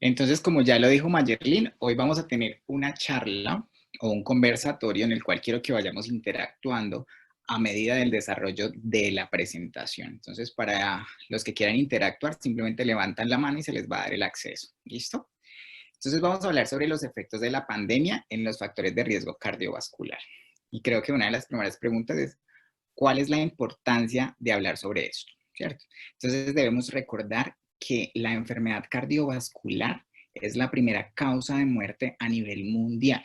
Entonces, como ya lo dijo Mayerlin, hoy vamos a tener una charla o un conversatorio en el cual quiero que vayamos interactuando a medida del desarrollo de la presentación. Entonces, para los que quieran interactuar, simplemente levantan la mano y se les va a dar el acceso. ¿Listo? Entonces, vamos a hablar sobre los efectos de la pandemia en los factores de riesgo cardiovascular. Y creo que una de las primeras preguntas es, ¿cuál es la importancia de hablar sobre esto? ¿Cierto? Entonces, debemos recordar que la enfermedad cardiovascular es la primera causa de muerte a nivel mundial,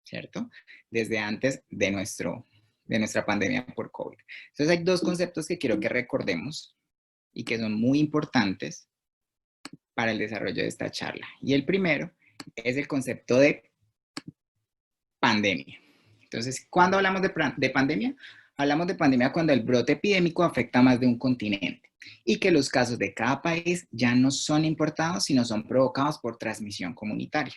¿cierto? Desde antes de nuestra pandemia por COVID. Entonces hay dos conceptos que quiero que recordemos y que son muy importantes para el desarrollo de esta charla. Y el primero es el concepto de pandemia. Entonces, ¿cuándo hablamos de pandemia? Hablamos de pandemia cuando el brote epidémico afecta a más de un continente y que los casos de cada país ya no son importados, sino son provocados por transmisión comunitaria.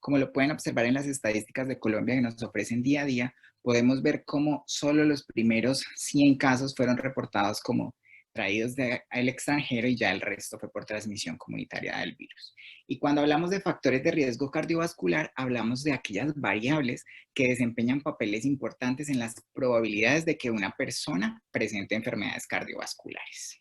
Como lo pueden observar en las estadísticas de Colombia que nos ofrecen día a día, podemos ver cómo solo los primeros 100 casos fueron reportados como traídos del extranjero y ya el resto fue por transmisión comunitaria del virus. Y cuando hablamos de factores de riesgo cardiovascular, hablamos de aquellas variables que desempeñan papeles importantes en las probabilidades de que una persona presente enfermedades cardiovasculares.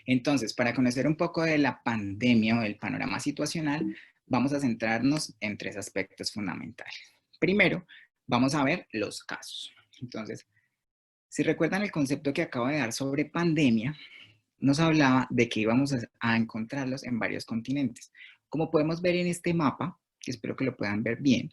Entonces, para conocer un poco de la pandemia o del panorama situacional, vamos a centrarnos en tres aspectos fundamentales. Primero, vamos a ver los casos. Entonces, si recuerdan el concepto que acabo de dar sobre pandemia, nos hablaba de que íbamos a encontrarlos en varios continentes. Como podemos ver en este mapa, que espero que lo puedan ver bien,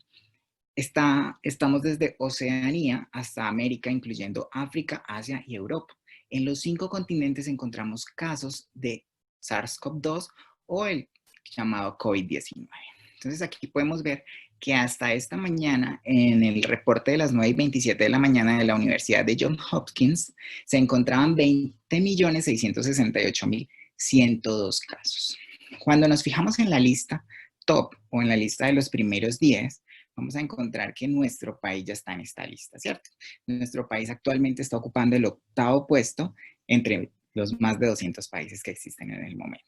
estamos desde Oceanía hasta América, incluyendo África, Asia y Europa. En los 5 continentes encontramos casos de SARS-CoV-2 o el llamado COVID-19. Entonces aquí podemos ver que hasta esta mañana, en el reporte de las 9:27 de la mañana de la Universidad de Johns Hopkins, se encontraban 20.668.102 casos. Cuando nos fijamos en la lista top o en la lista de los primeros 10, vamos a encontrar que nuestro país ya está en esta lista, ¿cierto? Nuestro país actualmente está ocupando el 8º puesto entre los más de 200 países que existen en el momento.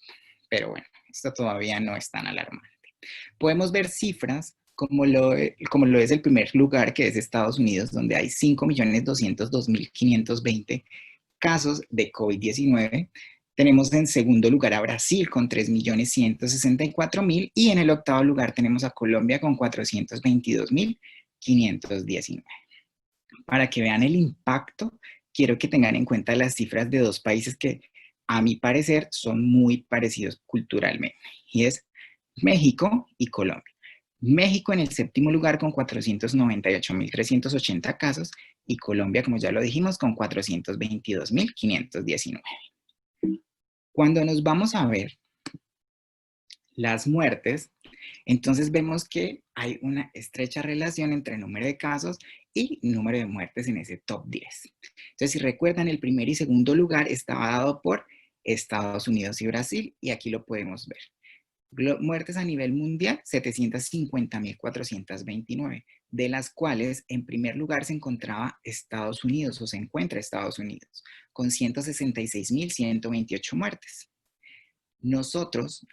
Pero bueno, esto todavía no es tan alarmante. Podemos ver cifras como lo es el primer lugar, que es Estados Unidos, donde hay 5.202.520 casos de COVID-19. Tenemos en segundo lugar a Brasil con 3.164.000 y en el 8º lugar tenemos a Colombia con 422.519. Para que vean el impacto, quiero que tengan en cuenta las cifras de dos países que a mi parecer son muy parecidos culturalmente, y es México y Colombia. México en el 7º lugar con 498.380 casos y Colombia, como ya lo dijimos, con 422.519. Cuando nos vamos a ver las muertes, entonces vemos que hay una estrecha relación entre el número de casos y número de muertes en ese top 10. Entonces, si recuerdan, el primer y segundo lugar estaba dado por Estados Unidos y Brasil, y aquí lo podemos ver. Muertes a nivel mundial, 750.429, de las cuales en primer lugar se encontraba Estados Unidos, o se encuentra Estados Unidos, con 166.128 muertes. Nosotros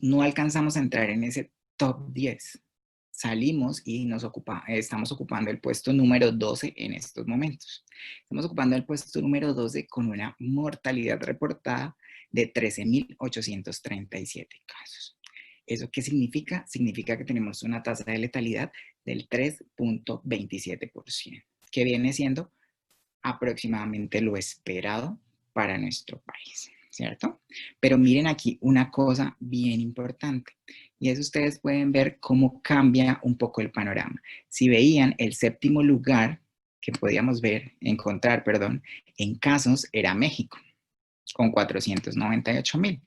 no alcanzamos a entrar en ese top 10. Salimos y estamos ocupando el puesto número 12 en estos momentos. Estamos ocupando el puesto número 12 con una mortalidad reportada de 13.837 casos. ¿Eso qué significa? Significa que tenemos una tasa de letalidad del 3.27%, que viene siendo aproximadamente lo esperado para nuestro país, ¿cierto? Pero miren aquí una cosa bien importante, y es ustedes pueden ver cómo cambia un poco el panorama. Si veían, el 7º lugar que podíamos encontrar en casos era México, con 498.000.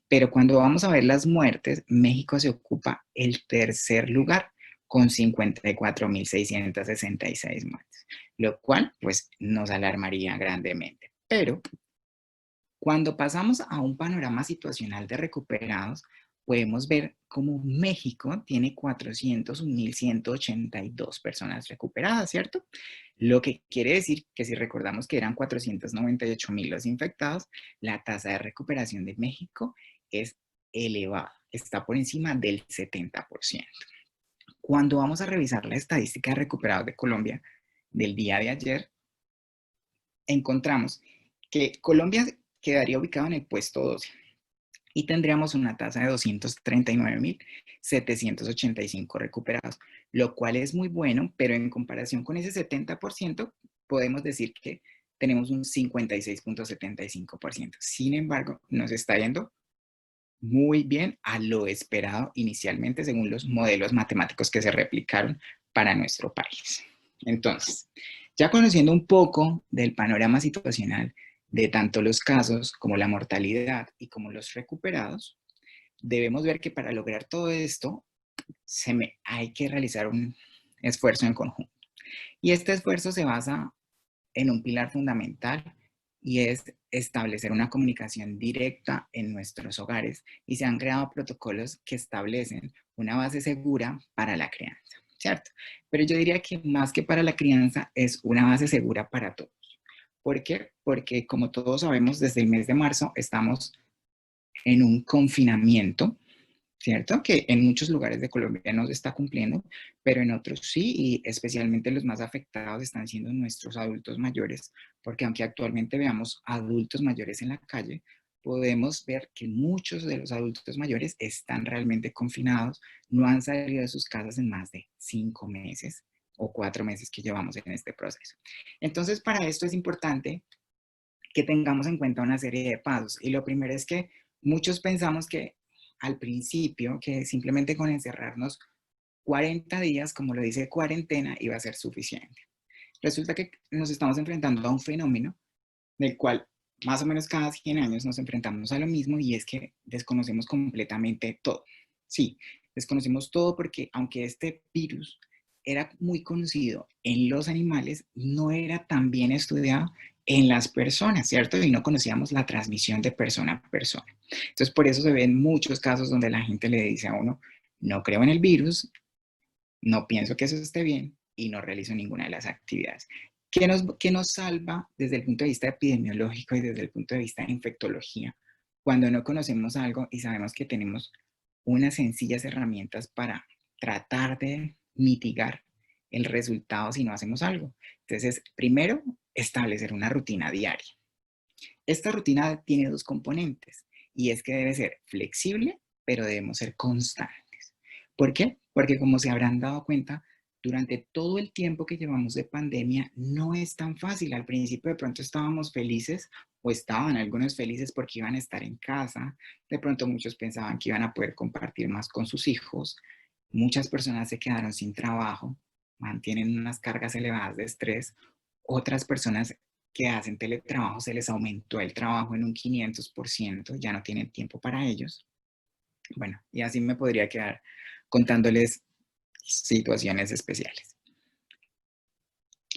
Pero cuando vamos a ver las muertes, México se ocupa el 3er lugar, con 54.666 muertes, lo cual pues nos alarmaría grandemente. Pero cuando pasamos a un panorama situacional de recuperados, podemos ver cómo México tiene 401.182 personas recuperadas, ¿cierto? Lo que quiere decir que si recordamos que eran 498.000 los infectados, la tasa de recuperación de México es elevado, está por encima del 70%. Cuando vamos a revisar la estadística de recuperados de Colombia del día de ayer, encontramos que Colombia quedaría ubicado en el puesto 12 y tendríamos una tasa de 239.785 recuperados, lo cual es muy bueno, pero en comparación con ese 70%, podemos decir que tenemos un 56.75%. Sin embargo, nos está yendo muy bien a lo esperado inicialmente según los modelos matemáticos que se replicaron para nuestro país. Entonces, ya conociendo un poco del panorama situacional de tanto los casos como la mortalidad y como los recuperados, debemos ver que para lograr todo esto hay que realizar un esfuerzo en conjunto. Y este esfuerzo se basa en un pilar fundamental y es establecer una comunicación directa en nuestros hogares y se han creado protocolos que establecen una base segura para la crianza, ¿cierto? Pero yo diría que más que para la crianza es una base segura para todos. ¿Por qué? Porque como todos sabemos, desde el mes de marzo estamos en un confinamiento, ¿cierto? Que en muchos lugares de Colombia no se está cumpliendo, pero en otros sí, y especialmente los más afectados están siendo nuestros adultos mayores, porque aunque actualmente veamos adultos mayores en la calle, podemos ver que muchos de los adultos mayores están realmente confinados, no han salido de sus casas en más de 5 meses o 4 meses que llevamos en este proceso. Entonces, para esto es importante que tengamos en cuenta una serie de pasos. Y lo primero es que muchos pensamos que al principio, que simplemente con encerrarnos 40 días, como lo dice cuarentena, iba a ser suficiente. Resulta que nos estamos enfrentando a un fenómeno del cual más o menos cada 100 años nos enfrentamos a lo mismo y es que desconocemos completamente todo. Sí, desconocemos todo porque aunque este virus era muy conocido en los animales, no era tan bien estudiado en las personas, ¿cierto? Y no conocíamos la transmisión de persona a persona. Entonces, por eso se ven muchos casos donde la gente le dice a uno, no creo en el virus, no pienso que eso esté bien y no realizo ninguna de las actividades. ¿Qué nos salva desde el punto de vista epidemiológico y desde el punto de vista de infectología cuando no conocemos algo y sabemos que tenemos unas sencillas herramientas para tratar de mitigar el resultado si no hacemos algo? Entonces, primero, establecer una rutina diaria. Esta rutina tiene dos componentes y es que debe ser flexible, pero debemos ser constantes. ¿Por qué? Porque como se habrán dado cuenta, durante todo el tiempo que llevamos de pandemia no es tan fácil. Al principio de pronto estábamos felices o estaban algunos felices porque iban a estar en casa. De pronto muchos pensaban que iban a poder compartir más con sus hijos. Muchas personas se quedaron sin trabajo, mantienen unas cargas elevadas de estrés. Otras personas que hacen teletrabajo se les aumentó el trabajo en un 500%, ya no tienen tiempo para ellos. Bueno, y así me podría quedar contándoles situaciones especiales.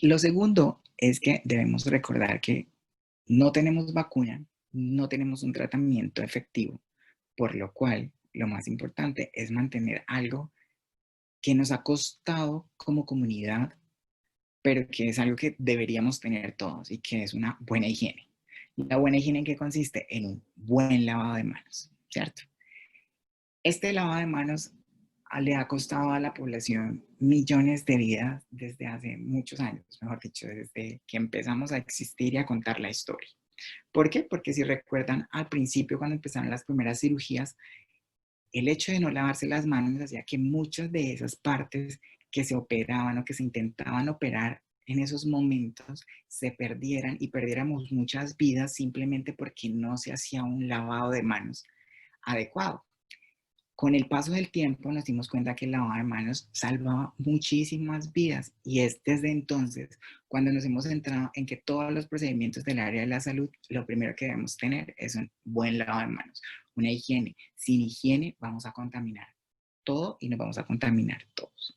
Lo segundo es que debemos recordar que no tenemos vacuna, no tenemos un tratamiento efectivo, por lo cual lo más importante es mantener algo que nos ha costado como comunidad, pero que es algo que deberíamos tener todos y que es una buena higiene. La buena higiene, ¿en qué consiste? En un buen lavado de manos, ¿cierto? Este lavado de manos le ha costado a la población millones de vidas desde hace muchos años, mejor dicho, desde que empezamos a existir y a contar la historia. ¿Por qué? Porque si recuerdan, al principio, cuando empezaron las primeras cirugías, el hecho de no lavarse las manos hacía que muchas de esas partes que se operaban o que se intentaban operar en esos momentos se perdieran y perdiéramos muchas vidas simplemente porque no se hacía un lavado de manos adecuado. Con el paso del tiempo nos dimos cuenta que el lavado de manos salvaba muchísimas vidas y es desde entonces cuando nos hemos centrado en que todos los procedimientos del área de la salud, lo primero que debemos tener es un buen lavado de manos, una higiene. Sin higiene vamos a contaminar todo y nos vamos a contaminar todos.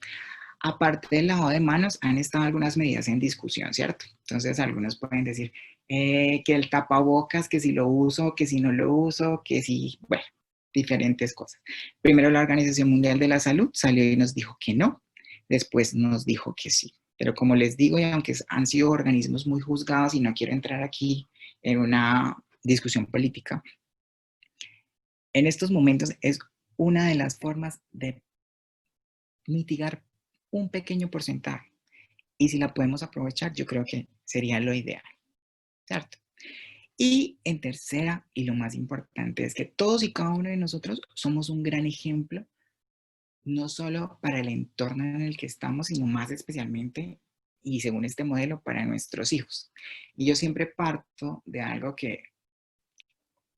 Aparte del lavado de manos, han estado algunas medidas en discusión, ¿cierto? Entonces algunos pueden decir que el tapabocas, que si lo uso, que si no lo uso, que si, bueno, diferentes cosas. Primero la Organización Mundial de la Salud salió y nos dijo que no, después nos dijo que sí. Pero como les digo, y aunque han sido organismos muy juzgados y no quiero entrar aquí en una discusión política, En estos momentos es una de las formas de mitigar un pequeño porcentaje. Y si la podemos aprovechar, yo creo que sería lo ideal, ¿cierto? Y en tercera, y lo más importante, es que todos y cada uno de nosotros somos un gran ejemplo, no solo para el entorno en el que estamos, sino más especialmente, y según este modelo, para nuestros hijos. Y yo siempre parto de algo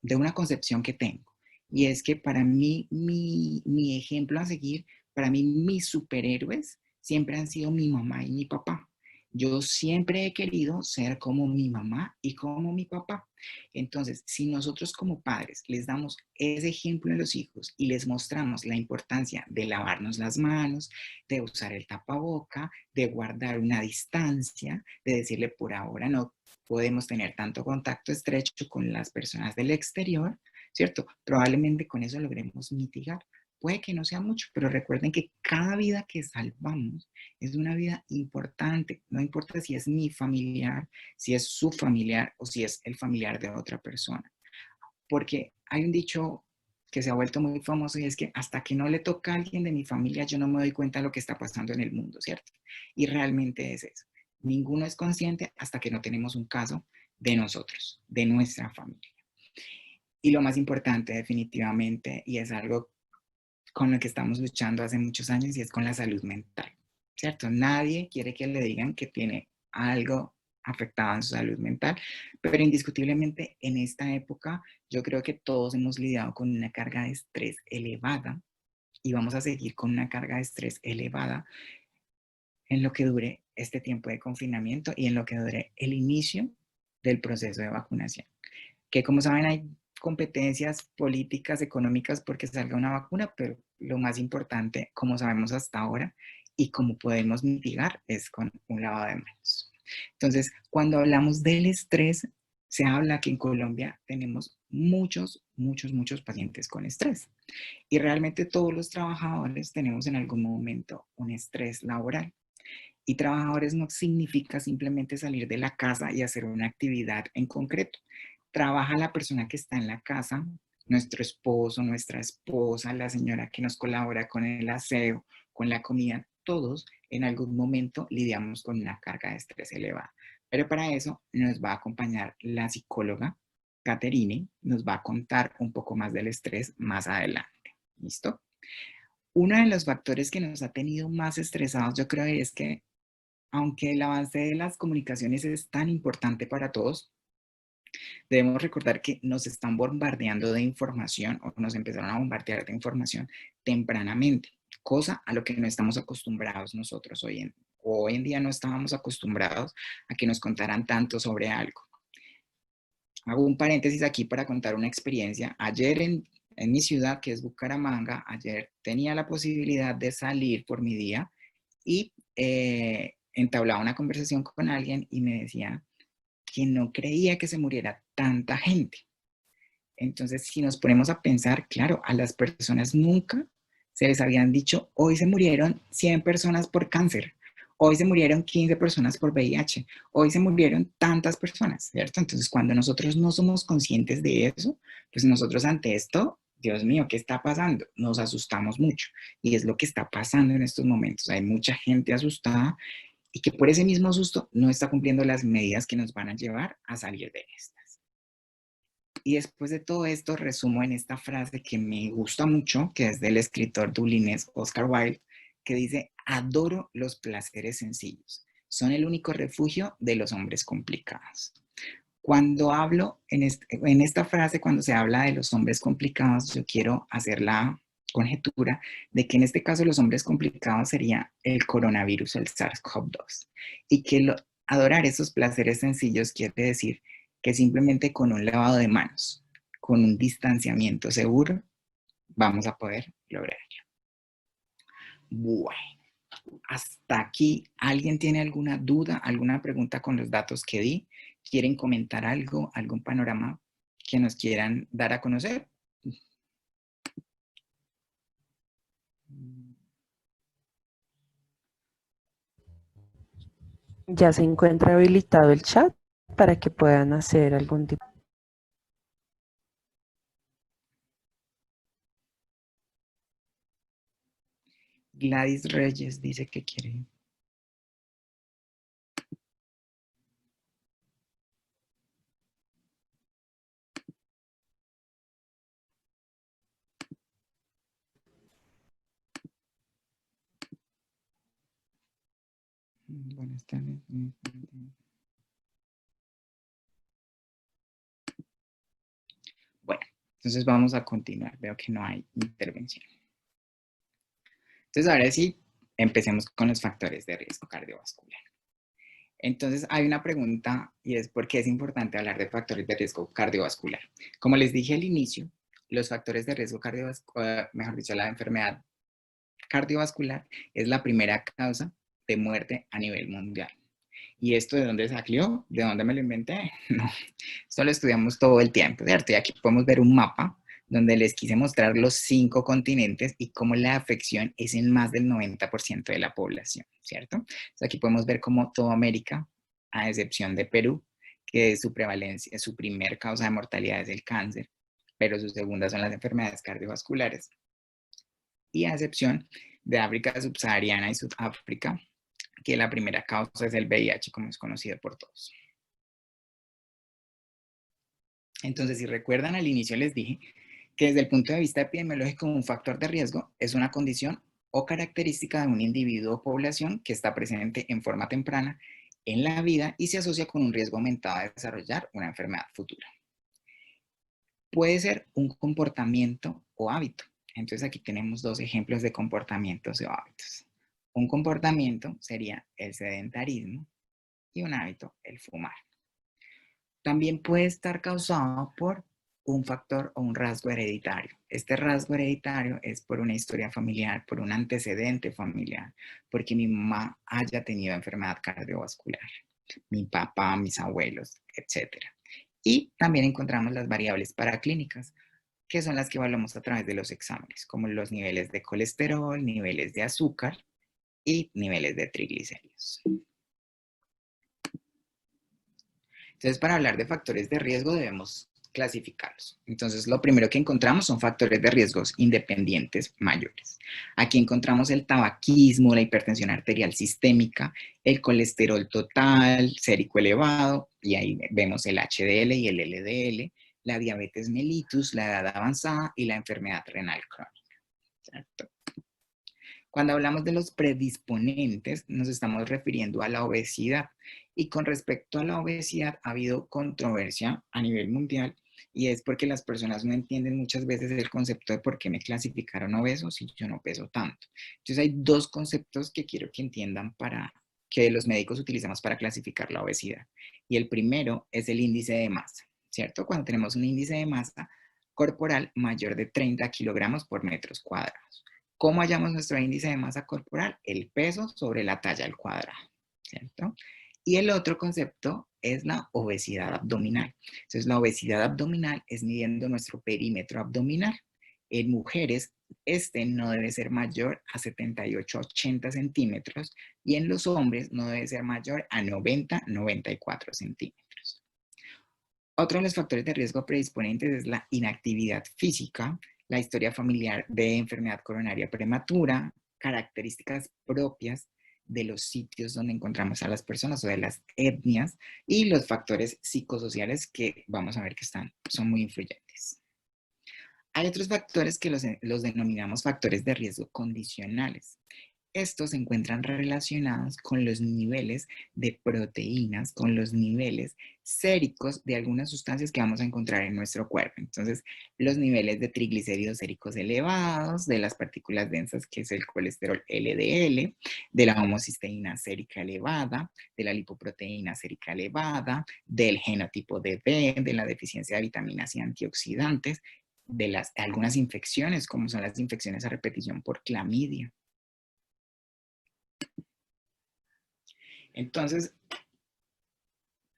de una concepción que tengo, y es que para mí, mi ejemplo a seguir, para mí, mis superhéroes siempre han sido mi mamá y mi papá. Yo siempre he querido ser como mi mamá y como mi papá. Entonces, si nosotros como padres les damos ese ejemplo a los hijos y les mostramos la importancia de lavarnos las manos, de usar el tapaboca, de guardar una distancia, de decirle por ahora no podemos tener tanto contacto estrecho con las personas del exterior, ¿cierto? Probablemente con eso logremos mitigar. Puede que no sea mucho, pero recuerden que cada vida que salvamos es una vida importante. No importa si es mi familiar, si es su familiar o si es el familiar de otra persona. Porque hay un dicho que se ha vuelto muy famoso y es que hasta que no le toca a alguien de mi familia, yo no me doy cuenta de lo que está pasando en el mundo, ¿cierto? Y realmente es eso. Ninguno es consciente hasta que no tenemos un caso de nosotros, de nuestra familia. Y lo más importante definitivamente, y es algo con lo que estamos luchando hace muchos años, y es con la salud mental, ¿cierto? Nadie quiere que le digan que tiene algo afectado en su salud mental, pero indiscutiblemente en esta época yo creo que todos hemos lidiado con una carga de estrés elevada y vamos a seguir con una carga de estrés elevada en lo que dure este tiempo de confinamiento y en lo que dure el inicio del proceso de vacunación. Que como saben hay competencias políticas, económicas porque salga una vacuna, pero lo más importante, como sabemos hasta ahora y como podemos mitigar, es con un lavado de manos. Entonces, cuando hablamos del estrés, se habla que en Colombia tenemos muchos pacientes con estrés. Y realmente todos los trabajadores tenemos en algún momento un estrés laboral. Y trabajadores no significa simplemente salir de la casa y hacer una actividad en concreto. Trabaja la persona que está en la casa, nuestro esposo, nuestra esposa, la señora que nos colabora con el aseo, con la comida, todos en algún momento lidiamos con una carga de estrés elevada. Pero para eso nos va a acompañar la psicóloga Caterine, nos va a contar un poco más del estrés más adelante. ¿Listo? Uno de los factores que nos ha tenido más estresados, yo creo, es que aunque el avance de las comunicaciones es tan importante para todos, debemos recordar que nos están bombardeando de información o nos empezaron a bombardear de información tempranamente, cosa a lo que no estamos acostumbrados nosotros hoy en día no estábamos acostumbrados a que nos contaran tanto sobre algo. Hago un paréntesis aquí para contar una experiencia. Ayer en mi ciudad, que es Bucaramanga, ayer tenía la posibilidad de salir por mi día y entablaba una conversación con alguien y me decía que no creía que se muriera tanta gente. Entonces, si nos ponemos a pensar, claro, a las personas nunca se les habían dicho, hoy se murieron 100 personas por cáncer, hoy se murieron 15 personas por VIH, hoy se murieron tantas personas, ¿cierto? Entonces, cuando nosotros no somos conscientes de eso, pues nosotros ante esto, Dios mío, ¿qué está pasando? Nos asustamos mucho y es lo que está pasando en estos momentos. Hay mucha gente asustada y que por ese mismo susto no está cumpliendo las medidas que nos van a llevar a salir de estas. Y después de todo esto, resumo en esta frase que me gusta mucho, que es del escritor dublínez Oscar Wilde, que dice, adoro los placeres sencillos, son el único refugio de los hombres complicados. Cuando hablo en esta frase, cuando se habla de los hombres complicados, yo quiero hacer la conjetura de que en este caso los hombres complicados sería el coronavirus, el SARS-CoV-2, y que adorar esos placeres sencillos quiere decir que simplemente con un lavado de manos, con un distanciamiento seguro, vamos a poder lograrlo. Bueno, hasta aquí, ¿alguien tiene alguna duda, alguna pregunta con los datos que di? ¿Quieren comentar algo, algún panorama que nos quieran dar a conocer? Ya se encuentra habilitado el chat para que puedan hacer algún tipo Gladys Reyes dice que quiere. Buenas tardes. Bueno, entonces vamos a continuar. Veo que no hay intervención. Entonces ahora sí, empecemos con los factores de riesgo cardiovascular. Entonces hay una pregunta y es ¿por qué es importante hablar de factores de riesgo cardiovascular? Como les dije al inicio, los factores de riesgo cardiovascular, mejor dicho, la enfermedad cardiovascular es la primera causa de muerte a nivel mundial. ¿Y esto de dónde salió? ¿De dónde me lo inventé? No, esto lo estudiamos todo el tiempo, ¿cierto? Y aquí podemos ver un mapa donde les quise mostrar los 5 continentes y cómo la afección es en más del 90% de la población, ¿cierto? Entonces aquí podemos ver cómo toda América, a excepción de Perú, que su prevalencia, su primer causa de mortalidad es el cáncer, pero su segunda son las enfermedades cardiovasculares. Y a excepción de África subsahariana y Sudáfrica, que la primera causa es el VIH, como es conocido por todos. Entonces, si recuerdan, al inicio les dije que desde el punto de vista epidemiológico, un factor de riesgo es una condición o característica de un individuo o población que está presente en forma temprana en la vida y se asocia con un riesgo aumentado de desarrollar una enfermedad futura. Puede ser un comportamiento o hábito. Entonces aquí tenemos dos ejemplos de comportamientos o hábitos. Un comportamiento sería el sedentarismo y un hábito, el fumar. También puede estar causado por un factor o un rasgo hereditario. Este rasgo hereditario es por una historia familiar, por un antecedente familiar, porque mi mamá haya tenido enfermedad cardiovascular, mi papá, mis abuelos, etc. Y también encontramos las variables paraclínicas, que son las que evaluamos a través de los exámenes, como los niveles de colesterol, niveles de azúcar y niveles de triglicéridos. Entonces, para hablar de factores de riesgo debemos clasificarlos. Entonces, lo primero que encontramos son factores de riesgos independientes mayores. Aquí encontramos el tabaquismo, la hipertensión arterial sistémica, el colesterol total, sérico elevado, y ahí vemos el HDL y el LDL, la diabetes mellitus, la edad avanzada y la enfermedad renal crónica. ¿Cierto? Cuando hablamos de los predisponentes, nos estamos refiriendo a la obesidad. Y con respecto a la obesidad, ha habido controversia a nivel mundial y es porque las personas no entienden muchas veces el concepto de por qué me clasificaron obeso si yo no peso tanto. Entonces hay dos conceptos que quiero que entiendan para que los médicos utilizamos para clasificar la obesidad. Y el primero es el índice de masa, ¿cierto? Cuando tenemos un índice de masa corporal mayor de 30 kilogramos por metros cuadrados. ¿Cómo hallamos nuestro índice de masa corporal? El peso sobre la talla al cuadrado, ¿cierto? Y el otro concepto es la obesidad abdominal. Entonces, la obesidad abdominal es midiendo nuestro perímetro abdominal. En mujeres, este no debe ser mayor a 78 a 80 centímetros y en los hombres no debe ser mayor a 90 a 94 centímetros. Otro de los factores de riesgo predisponentes es la inactividad física, la historia familiar de enfermedad coronaria prematura, características propias de los sitios donde encontramos a las personas o de las etnias y los factores psicosociales que vamos a ver que son muy influyentes. Hay otros factores que los denominamos factores de riesgo condicionales. Estos se encuentran relacionados con los niveles de proteínas, con los niveles séricos de algunas sustancias que vamos a encontrar en nuestro cuerpo. Entonces, los niveles de triglicéridos séricos elevados, de las partículas densas, que es el colesterol LDL, de la homocisteína sérica elevada, de la lipoproteína sérica elevada, del genotipo de B, de la deficiencia de vitaminas y antioxidantes, de algunas infecciones, como son las infecciones a repetición por clamidia. Entonces,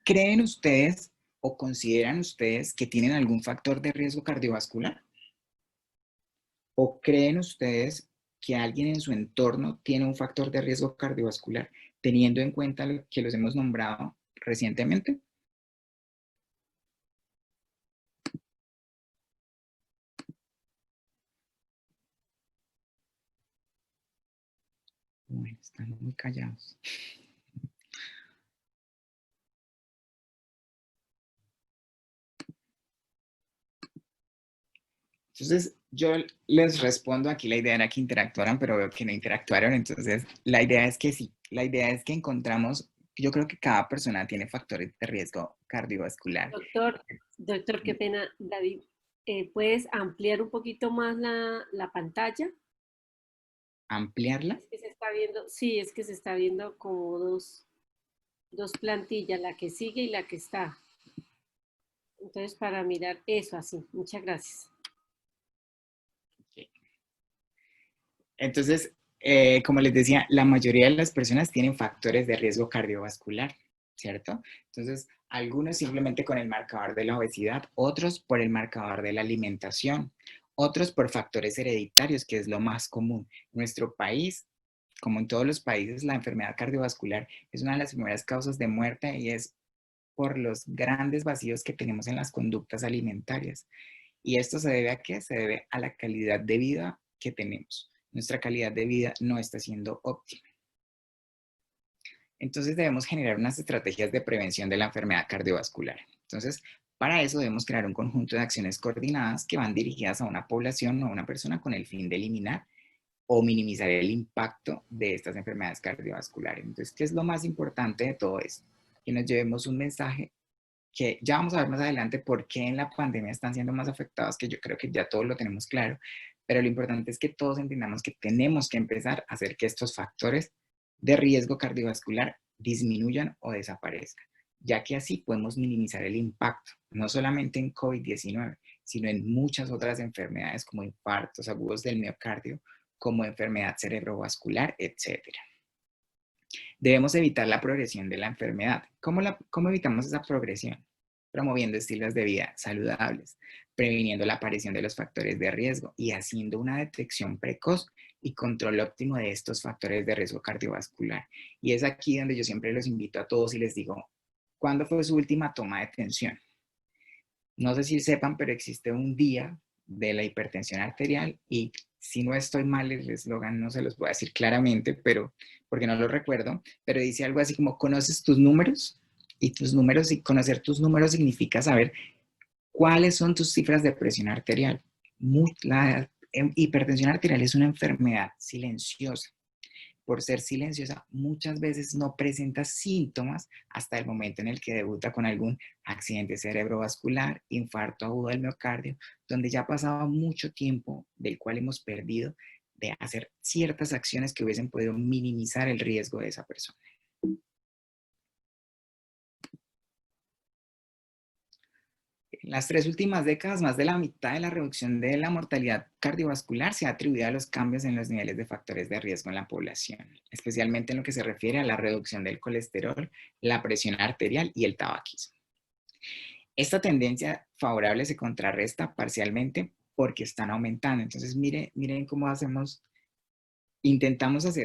¿creen ustedes o consideran ustedes que tienen algún factor de riesgo cardiovascular? ¿O creen ustedes que alguien en su entorno tiene un factor de riesgo cardiovascular, teniendo en cuenta lo que los hemos nombrado recientemente? Bueno, están muy callados. Entonces, yo les respondo, aquí la idea era que interactuaran, pero veo que no interactuaron, entonces la idea es que sí, la idea es que encontramos, yo creo que cada persona tiene factores de riesgo cardiovascular. Doctor, doctor, qué pena, David, ¿puedes ampliar un poquito más la pantalla? Ampliarla. Es que se está viendo, sí, es que se está viendo como dos plantillas, la que sigue y la que está. Entonces, para mirar eso así, muchas gracias. Entonces, como les decía, la mayoría de las personas tienen factores de riesgo cardiovascular, ¿cierto? Entonces, algunos simplemente con el marcador de la obesidad, otros por el marcador de la alimentación, otros por factores hereditarios, que es lo más común. En nuestro país, como en todos los países, la enfermedad cardiovascular es una de las primeras causas de muerte y es por los grandes vacíos que tenemos en las conductas alimentarias. ¿Y esto se debe a qué? Se debe a la calidad de vida que tenemos. Nuestra calidad de vida no está siendo óptima. Entonces debemos generar unas estrategias de prevención de la enfermedad cardiovascular. Entonces, para eso debemos crear un conjunto de acciones coordinadas que van dirigidas a una población o a una persona con el fin de eliminar o minimizar el impacto de estas enfermedades cardiovasculares. Entonces, ¿qué es lo más importante de todo esto? Que nos llevemos un mensaje que ya vamos a ver más adelante por qué en la pandemia están siendo más afectados, que yo creo que ya todos lo tenemos claro, pero lo importante es que todos entendamos que tenemos que empezar a hacer que estos factores de riesgo cardiovascular disminuyan o desaparezcan, ya que así podemos minimizar el impacto, no solamente en COVID-19, sino en muchas otras enfermedades como infartos agudos del miocardio, como enfermedad cerebrovascular, etcétera. Debemos evitar la progresión de la enfermedad. ¿Cómo evitamos esa progresión? Promoviendo estilos de vida saludables, previniendo la aparición de los factores de riesgo y haciendo una detección precoz y control óptimo de estos factores de riesgo cardiovascular. Y es aquí donde yo siempre los invito a todos y les digo, ¿cuándo fue su última toma de tensión? No sé si sepan, pero existe un día de la hipertensión arterial y si no estoy mal, el eslogan no se los voy a decir claramente, pero porque no lo recuerdo, pero dice algo así como conoces tus números y conocer tus números significa saber cuáles son tus cifras de presión arterial. La hipertensión arterial es una enfermedad silenciosa. Por ser silenciosa, muchas veces no presenta síntomas hasta el momento en el que debuta con algún accidente cerebrovascular, infarto agudo del miocardio, donde ya ha pasado mucho tiempo del cual hemos perdido de hacer ciertas acciones que hubiesen podido minimizar el riesgo de esa persona. En las 3 últimas décadas, más de la mitad de la reducción de la mortalidad cardiovascular se ha atribuido a los cambios en los niveles de factores de riesgo en la población, especialmente en lo que se refiere a la reducción del colesterol, la presión arterial y el tabaquismo. Esta tendencia favorable se contrarresta parcialmente porque están aumentando. Entonces, miren cómo intentamos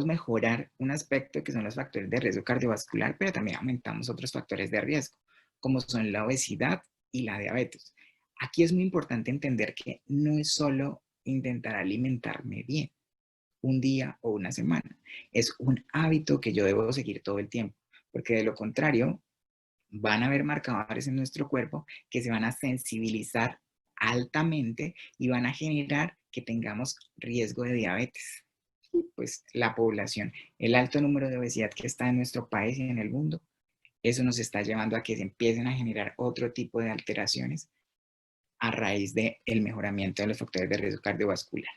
mejorar un aspecto que son los factores de riesgo cardiovascular, pero también aumentamos otros factores de riesgo, como son la obesidad y la diabetes. Aquí es muy importante entender que no es solo intentar alimentarme bien un día o una semana, es un hábito que yo debo seguir todo el tiempo, porque de lo contrario van a haber marcadores en nuestro cuerpo que se van a sensibilizar altamente y van a generar que tengamos riesgo de diabetes. Pues la población, el alto número de obesidad que está en nuestro país y en el mundo, eso nos está llevando a que se empiecen a generar otro tipo de alteraciones a raíz del mejoramiento de los factores de riesgo cardiovascular.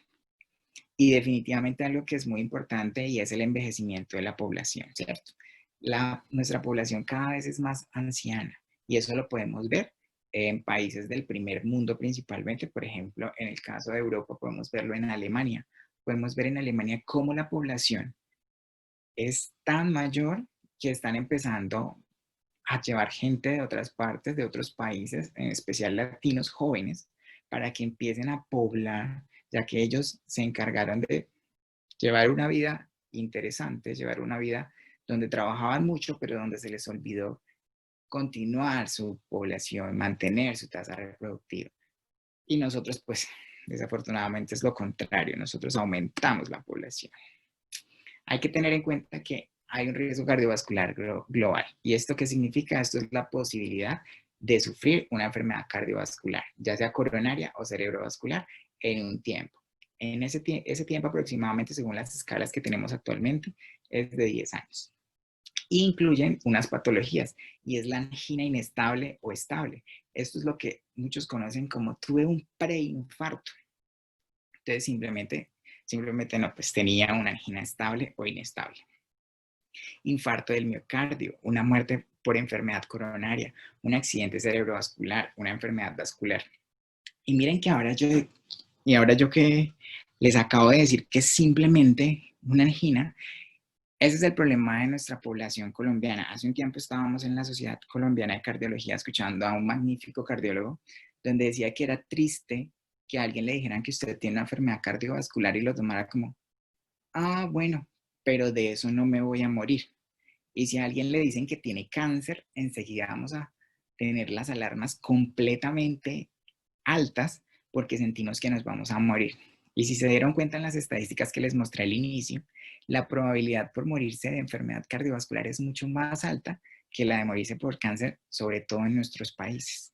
Y definitivamente algo que es muy importante y es el envejecimiento de la población, ¿cierto? Nuestra población cada vez es más anciana y eso lo podemos ver en países del primer mundo principalmente. Por ejemplo, en el caso de Europa podemos verlo en Alemania. Podemos ver en Alemania cómo la población es tan mayor que están empezando a llevar gente de otras partes, de otros países, en especial latinos jóvenes, para que empiecen a poblar, ya que ellos se encargaron de llevar una vida interesante, llevar una vida donde trabajaban mucho, pero donde se les olvidó continuar su población, mantener su tasa reproductiva. Y nosotros, pues, desafortunadamente es lo contrario, nosotros aumentamos la población. Hay que tener en cuenta que hay un riesgo cardiovascular global. ¿Y esto qué significa? Esto es la posibilidad de sufrir una enfermedad cardiovascular, ya sea coronaria o cerebrovascular, en un tiempo. En ese tiempo aproximadamente, según las escalas que tenemos actualmente, es de 10 años. Incluyen unas patologías y es la angina inestable o estable. Esto es lo que muchos conocen como tuve un preinfarto. Entonces simplemente no, pues tenía una angina estable o inestable. Infarto del miocardio, una muerte por enfermedad coronaria, un accidente cerebrovascular, una enfermedad vascular. Y miren que ahora yo que les acabo de decir que es simplemente una angina, ese es el problema de nuestra población colombiana. Hace un tiempo estábamos en la Sociedad Colombiana de Cardiología escuchando a un magnífico cardiólogo donde decía que era triste que a alguien le dijeran que usted tiene una enfermedad cardiovascular y lo tomara como, ah, bueno, pero de eso no me voy a morir. Y si a alguien le dicen que tiene cáncer, enseguida vamos a tener las alarmas completamente altas porque sentimos que nos vamos a morir. Y si se dieron cuenta en las estadísticas que les mostré al inicio, la probabilidad por morirse de enfermedad cardiovascular es mucho más alta que la de morirse por cáncer, sobre todo en nuestros países.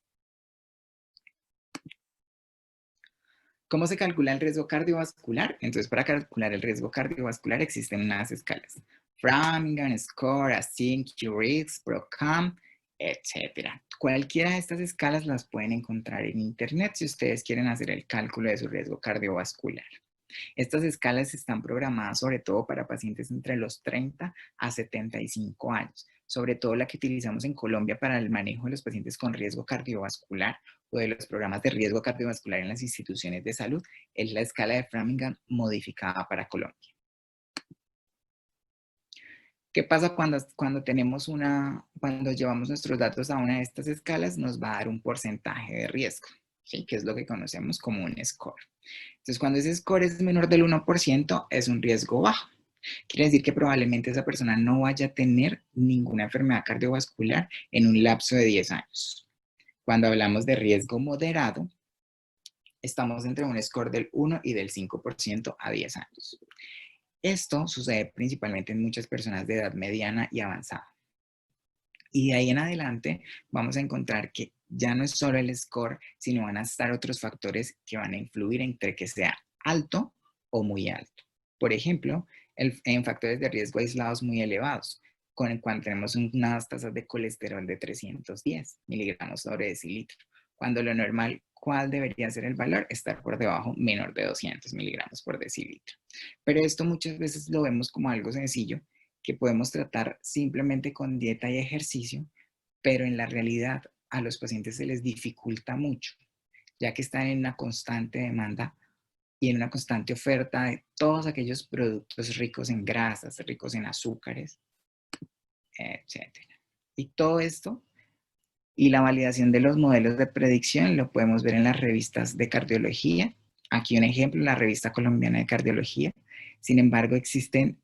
¿Cómo se calcula el riesgo cardiovascular? Entonces, para calcular el riesgo cardiovascular existen unas escalas. Framingham, SCORE, ASIN, QRIX, PROCAM, etc. Cualquiera de estas escalas las pueden encontrar en internet si ustedes quieren hacer el cálculo de su riesgo cardiovascular. Estas escalas están programadas sobre todo para pacientes entre los 30 a 75 años, sobre todo la que utilizamos en Colombia para el manejo de los pacientes con riesgo cardiovascular o de los programas de riesgo cardiovascular en las instituciones de salud, es la escala de Framingham modificada para Colombia. ¿Qué pasa cuando llevamos nuestros datos a una de estas escalas? Nos va a dar un porcentaje de riesgo, ¿sí? Que es lo que conocemos como un score. Entonces, cuando ese score es menor del 1%, es un riesgo bajo. Quiere decir que probablemente esa persona no vaya a tener ninguna enfermedad cardiovascular en un lapso de 10 años. Cuando hablamos de riesgo moderado, estamos entre un score del 1 y del 5% a 10 años. Esto sucede principalmente en muchas personas de edad mediana y avanzada. Y de ahí en adelante vamos a encontrar que ya no es solo el score, sino van a estar otros factores que van a influir entre que sea alto o muy alto. Por ejemplo, en factores de riesgo aislados muy elevados, cuando tenemos unas tasas de colesterol de 310 miligramos sobre decilitro. Cuando lo normal, ¿cuál debería ser el valor? Estar por debajo, menor de 200 miligramos por decilitro. Pero esto muchas veces lo vemos como algo sencillo, que podemos tratar simplemente con dieta y ejercicio, pero en la realidad a los pacientes se les dificulta mucho, ya que están en una constante demanda y en una constante oferta de todos aquellos productos ricos en grasas, ricos en azúcares, etc. Y todo esto y la validación de los modelos de predicción lo podemos ver en las revistas de cardiología. Aquí un ejemplo, la revista colombiana de cardiología. Sin embargo, existen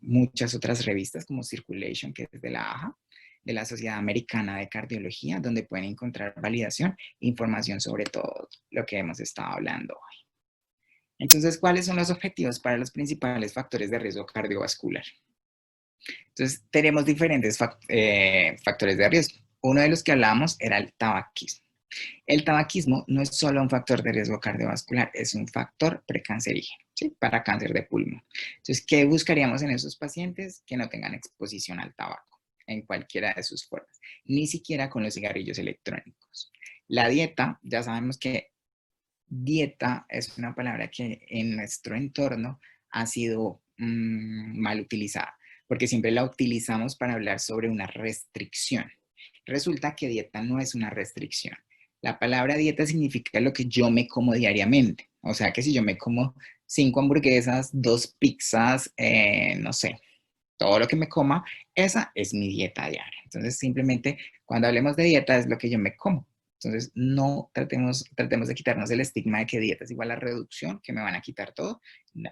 muchas otras revistas como Circulation, que es de la AHA, de la Sociedad Americana de Cardiología, donde pueden encontrar validación e información sobre todo lo que hemos estado hablando hoy. Entonces, ¿cuáles son los objetivos para los principales factores de riesgo cardiovascular? Entonces, tenemos diferentes factores de riesgo. Uno de los que hablábamos era el tabaquismo. El tabaquismo no es solo un factor de riesgo cardiovascular, es un factor precancerígeno, ¿sí? Para cáncer de pulmón. Entonces, ¿qué buscaríamos en esos pacientes? Que no tengan exposición al tabaco en cualquiera de sus formas, ni siquiera con los cigarrillos electrónicos. La dieta, ya sabemos que dieta es una palabra que en nuestro entorno ha sido mal utilizada, porque siempre la utilizamos para hablar sobre una restricción. Resulta que dieta no es una restricción. La palabra dieta significa lo que yo me como diariamente. O sea que si yo me como 5 hamburguesas, 2 pizzas, no sé, todo lo que me coma, esa es mi dieta diaria. Entonces simplemente cuando hablemos de dieta es lo que yo me como. Entonces no tratemos de quitarnos el estigma de que dieta es igual a reducción, que me van a quitar todo. No.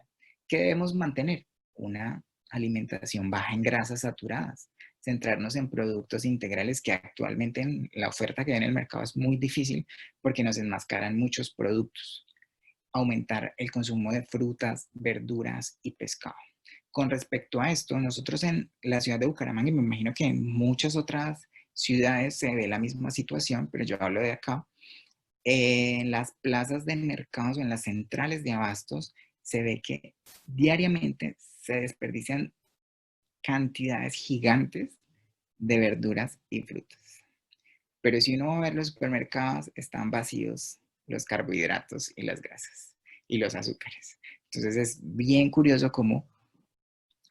¿Qué debemos mantener? Una alimentación baja en grasas saturadas, centrarnos en productos integrales que actualmente en la oferta que hay en el mercado es muy difícil porque nos enmascaran muchos productos. Aumentar el consumo de frutas, verduras y pescado. Con respecto a esto, nosotros en la ciudad de Bucaramanga, y me imagino que en muchas otras ciudades se ve la misma situación, pero yo hablo de acá, en las plazas de mercados o en las centrales de abastos, se ve que diariamente se desperdician cantidades gigantes de verduras y frutas. Pero si uno va a ver los supermercados, están vacíos los carbohidratos y las grasas y los azúcares. Entonces es bien curioso cómo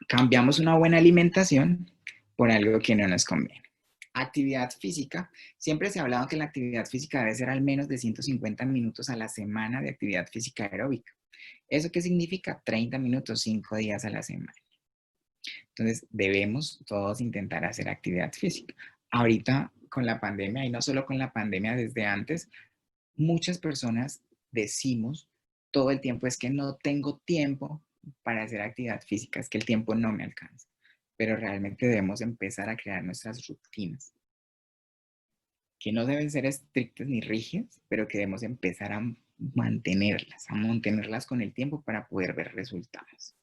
cambiamos una buena alimentación por algo que no nos conviene. Actividad física. Siempre se ha hablado que la actividad física debe ser al menos de 150 minutos a la semana de actividad física aeróbica. ¿Eso qué significa? 30 minutos, 5 días a la semana. Entonces, debemos todos intentar hacer actividad física. Ahorita con la pandemia, y no solo con la pandemia, desde antes, muchas personas decimos todo el tiempo es que no tengo tiempo para hacer actividad física, es que el tiempo no me alcanza. Pero realmente debemos empezar a crear nuestras rutinas, que no deben ser estrictas ni rígidas, pero que debemos empezar a mantenerlas con el tiempo para poder ver resultados.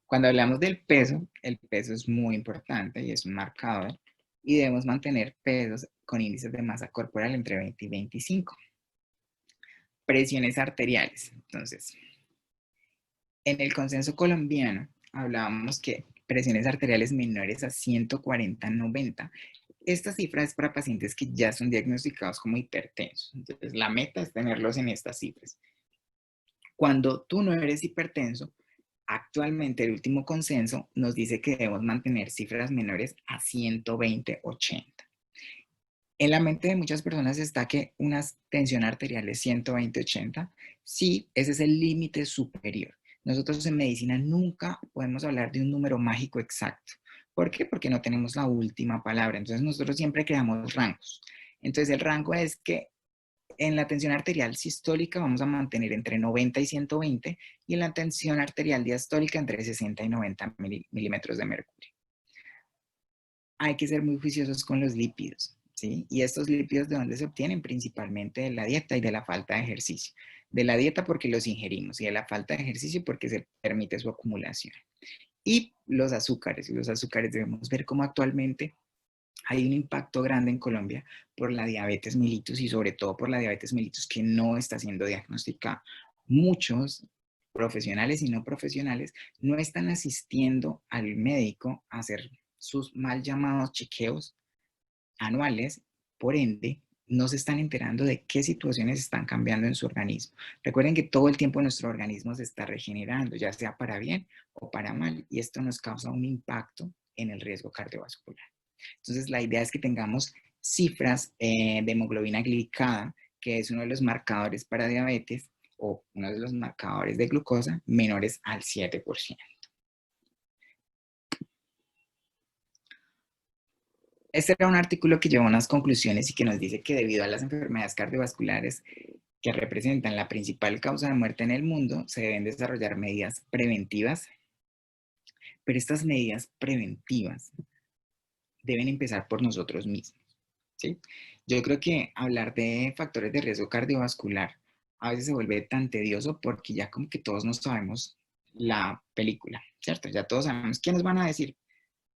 Cuando hablamos del peso, el peso es muy importante y es un marcador y debemos mantener pesos con índices de masa corporal entre 20 y 25. Presiones arteriales. Entonces, en el consenso colombiano hablábamos que presiones arteriales menores a 140/90. Esta cifra es para pacientes que ya son diagnosticados como hipertensos. Entonces, la meta es tenerlos en estas cifras. Cuando tú no eres hipertenso, actualmente el último consenso nos dice que debemos mantener cifras menores a 120/80. En la mente de muchas personas está que una tensión arterial es 120/80. Sí, ese es el límite superior. Nosotros en medicina nunca podemos hablar de un número mágico exacto. ¿Por qué? Porque no tenemos la última palabra. Entonces nosotros siempre creamos rangos. Entonces el rango es que en la tensión arterial sistólica vamos a mantener entre 90 y 120 y en la tensión arterial diastólica entre 60 y 90 milímetros de mercurio. Hay que ser muy juiciosos con los lípidos, ¿sí? Y estos lípidos, ¿de dónde se obtienen? Principalmente de la dieta y de la falta de ejercicio. De la dieta porque los ingerimos y de la falta de ejercicio porque se permite su acumulación. Y los azúcares debemos ver cómo actualmente hay un impacto grande en Colombia por la diabetes mellitus y sobre todo por la diabetes mellitus que no está siendo diagnosticada. Muchos profesionales y no profesionales no están asistiendo al médico a hacer sus mal llamados chequeos anuales, por ende, no se están enterando de qué situaciones están cambiando en su organismo. Recuerden que todo el tiempo nuestro organismo se está regenerando, ya sea para bien o para mal, y esto nos causa un impacto en el riesgo cardiovascular. Entonces, la idea es que tengamos cifras de hemoglobina glicada, que es uno de los marcadores para diabetes, o uno de los marcadores de glucosa, menores al 7%. Este era un artículo que lleva unas conclusiones y que nos dice que debido a las enfermedades cardiovasculares que representan la principal causa de muerte en el mundo, se deben desarrollar medidas preventivas, pero estas medidas preventivas deben empezar por nosotros mismos, ¿sí? Yo creo que hablar de factores de riesgo cardiovascular a veces se vuelve tan tedioso porque ya como que todos nos sabemos la película, ¿cierto? Ya todos sabemos qué nos van a decir.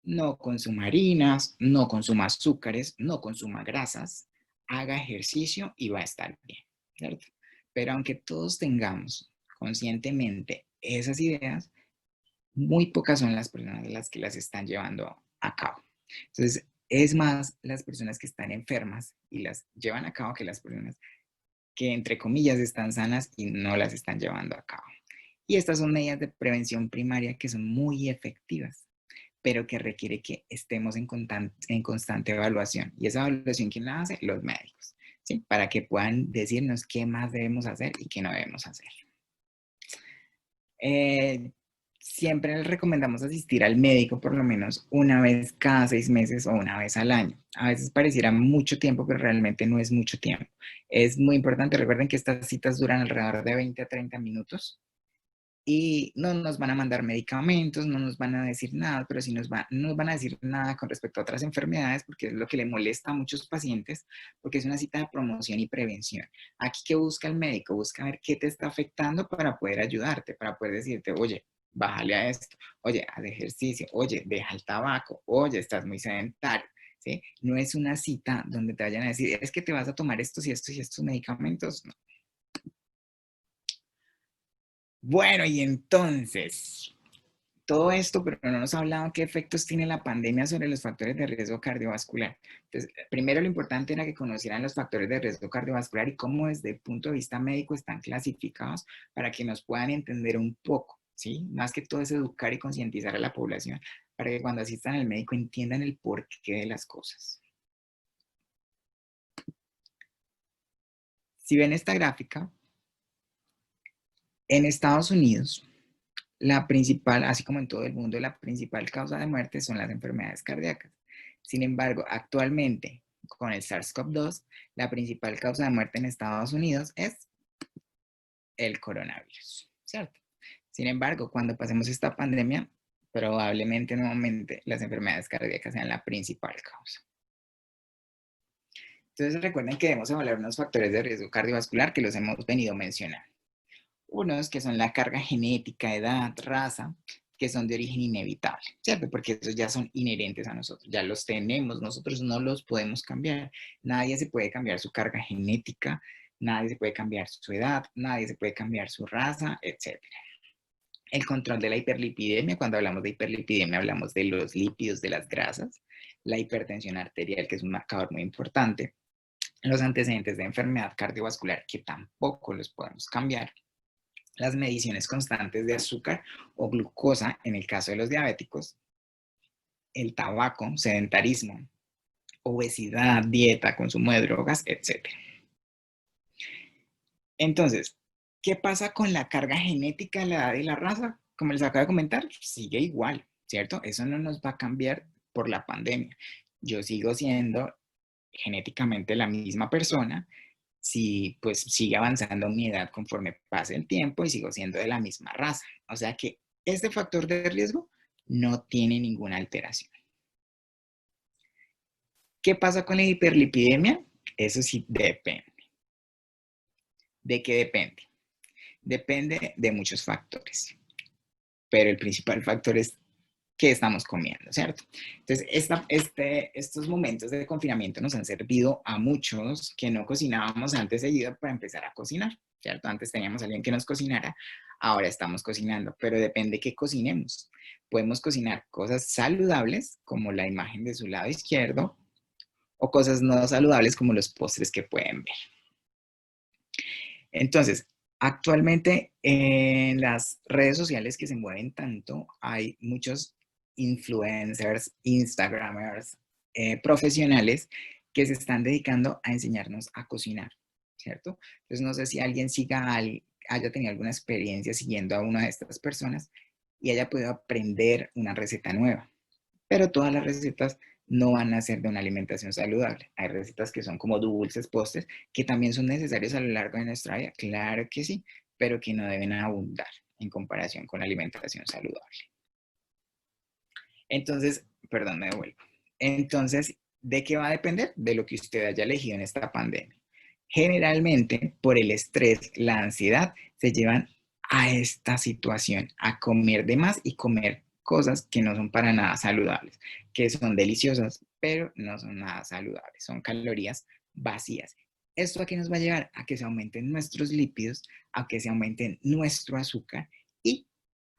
No consuma harinas, no consuma azúcares, no consuma grasas, haga ejercicio y va a estar bien, ¿cierto? Pero aunque todos tengamos conscientemente esas ideas, muy pocas son las personas las que las están llevando a cabo. Entonces, es más las personas que están enfermas y las llevan a cabo que las personas que, entre comillas, están sanas y no las están llevando a cabo. Y estas son medidas de prevención primaria que son muy efectivas, pero que requiere que estemos en constante evaluación. Y esa evaluación, ¿quién la hace? Los médicos, ¿sí? Para que puedan decirnos qué más debemos hacer y qué no debemos hacer. Siempre les recomendamos asistir al médico por lo menos una vez cada 6 meses o una vez al año. A veces pareciera mucho tiempo, pero realmente no es mucho tiempo. Es muy importante, recuerden que estas citas duran alrededor de 20 a 30 minutos y no nos van a mandar medicamentos, no nos van a decir nada, pero sí no nos van a decir nada con respecto a otras enfermedades, porque es lo que le molesta a muchos pacientes, porque es una cita de promoción y prevención. Aquí, ¿qué busca el médico? Busca ver qué te está afectando para poder ayudarte, para poder decirte, oye, bájale a esto, oye, haz ejercicio, oye, deja el tabaco, oye, estás muy sedentario, ¿sí? No es una cita donde te vayan a decir, es que te vas a tomar estos y estos y estos medicamentos, no. Bueno, y entonces, todo esto, pero no nos ha hablado qué efectos tiene la pandemia sobre los factores de riesgo cardiovascular. Entonces, primero lo importante era que conocieran los factores de riesgo cardiovascular y cómo desde el punto de vista médico están clasificados para que nos puedan entender un poco, ¿sí? Más que todo es educar y concientizar a la población para que cuando asistan al médico entiendan el porqué de las cosas. Si ven esta gráfica, en Estados Unidos, la principal, así como en todo el mundo, la principal causa de muerte son las enfermedades cardíacas. Sin embargo, actualmente, con el SARS-CoV-2, la principal causa de muerte en Estados Unidos es el coronavirus, ¿cierto? Sin embargo, cuando pasemos esta pandemia, probablemente nuevamente las enfermedades cardíacas sean la principal causa. Entonces recuerden que debemos evaluar unos factores de riesgo cardiovascular que los hemos venido mencionando. Unos que son la carga genética, edad, raza, que son de origen inevitable, ¿cierto? Porque esos ya son inherentes a nosotros, ya los tenemos, nosotros no los podemos cambiar. Nadie se puede cambiar su carga genética, nadie se puede cambiar su edad, nadie se puede cambiar su raza, etc. El control de la hiperlipidemia, cuando hablamos de hiperlipidemia hablamos de los lípidos, de las grasas, la hipertensión arterial, que es un marcador muy importante, los antecedentes de enfermedad cardiovascular, que tampoco los podemos cambiar, las mediciones constantes de azúcar o glucosa en el caso de los diabéticos, el tabaco, sedentarismo, obesidad, dieta, consumo de drogas, etc. Entonces, ¿qué pasa con la carga genética, la edad y la raza? Como les acabo de comentar, sigue igual, ¿cierto? Eso no nos va a cambiar por la pandemia. Yo sigo siendo genéticamente la misma persona, si pues sigue avanzando mi edad conforme pase el tiempo y sigo siendo de la misma raza. O sea que este factor de riesgo no tiene ninguna alteración. ¿Qué pasa con la hiperlipidemia? Eso sí depende. ¿De qué depende? Depende de muchos factores, pero el principal factor es qué estamos comiendo, ¿cierto? Entonces, estos momentos de confinamiento nos han servido a muchos que no cocinábamos antes seguido para empezar a cocinar, ¿cierto? Antes teníamos a alguien que nos cocinara, ahora estamos cocinando, pero depende qué cocinemos. Podemos cocinar cosas saludables, como la imagen de su lado izquierdo, o cosas no saludables, como los postres que pueden ver. Entonces, actualmente en las redes sociales que se mueven tanto, hay muchos influencers, instagramers, profesionales que se están dedicando a enseñarnos a cocinar, ¿cierto? Entonces, no sé si alguien haya tenido alguna experiencia siguiendo a una de estas personas y haya podido aprender una receta nueva, pero todas las recetas no van a ser de una alimentación saludable. Hay recetas que son como dulces, postres, que también son necesarios a lo largo de nuestra vida, claro que sí, pero que no deben abundar en comparación con la alimentación saludable. Entonces, perdón, me devuelvo. Entonces, ¿de qué va a depender? De lo que usted haya elegido en esta pandemia. Generalmente, por el estrés, la ansiedad, se llevan a esta situación, a comer de más y comer cosas que no son para nada saludables, que son deliciosas, pero no son nada saludables, son calorías vacías. ¿Esto a qué nos va a llevar? A que se aumenten nuestros lípidos, a que se aumenten nuestro azúcar y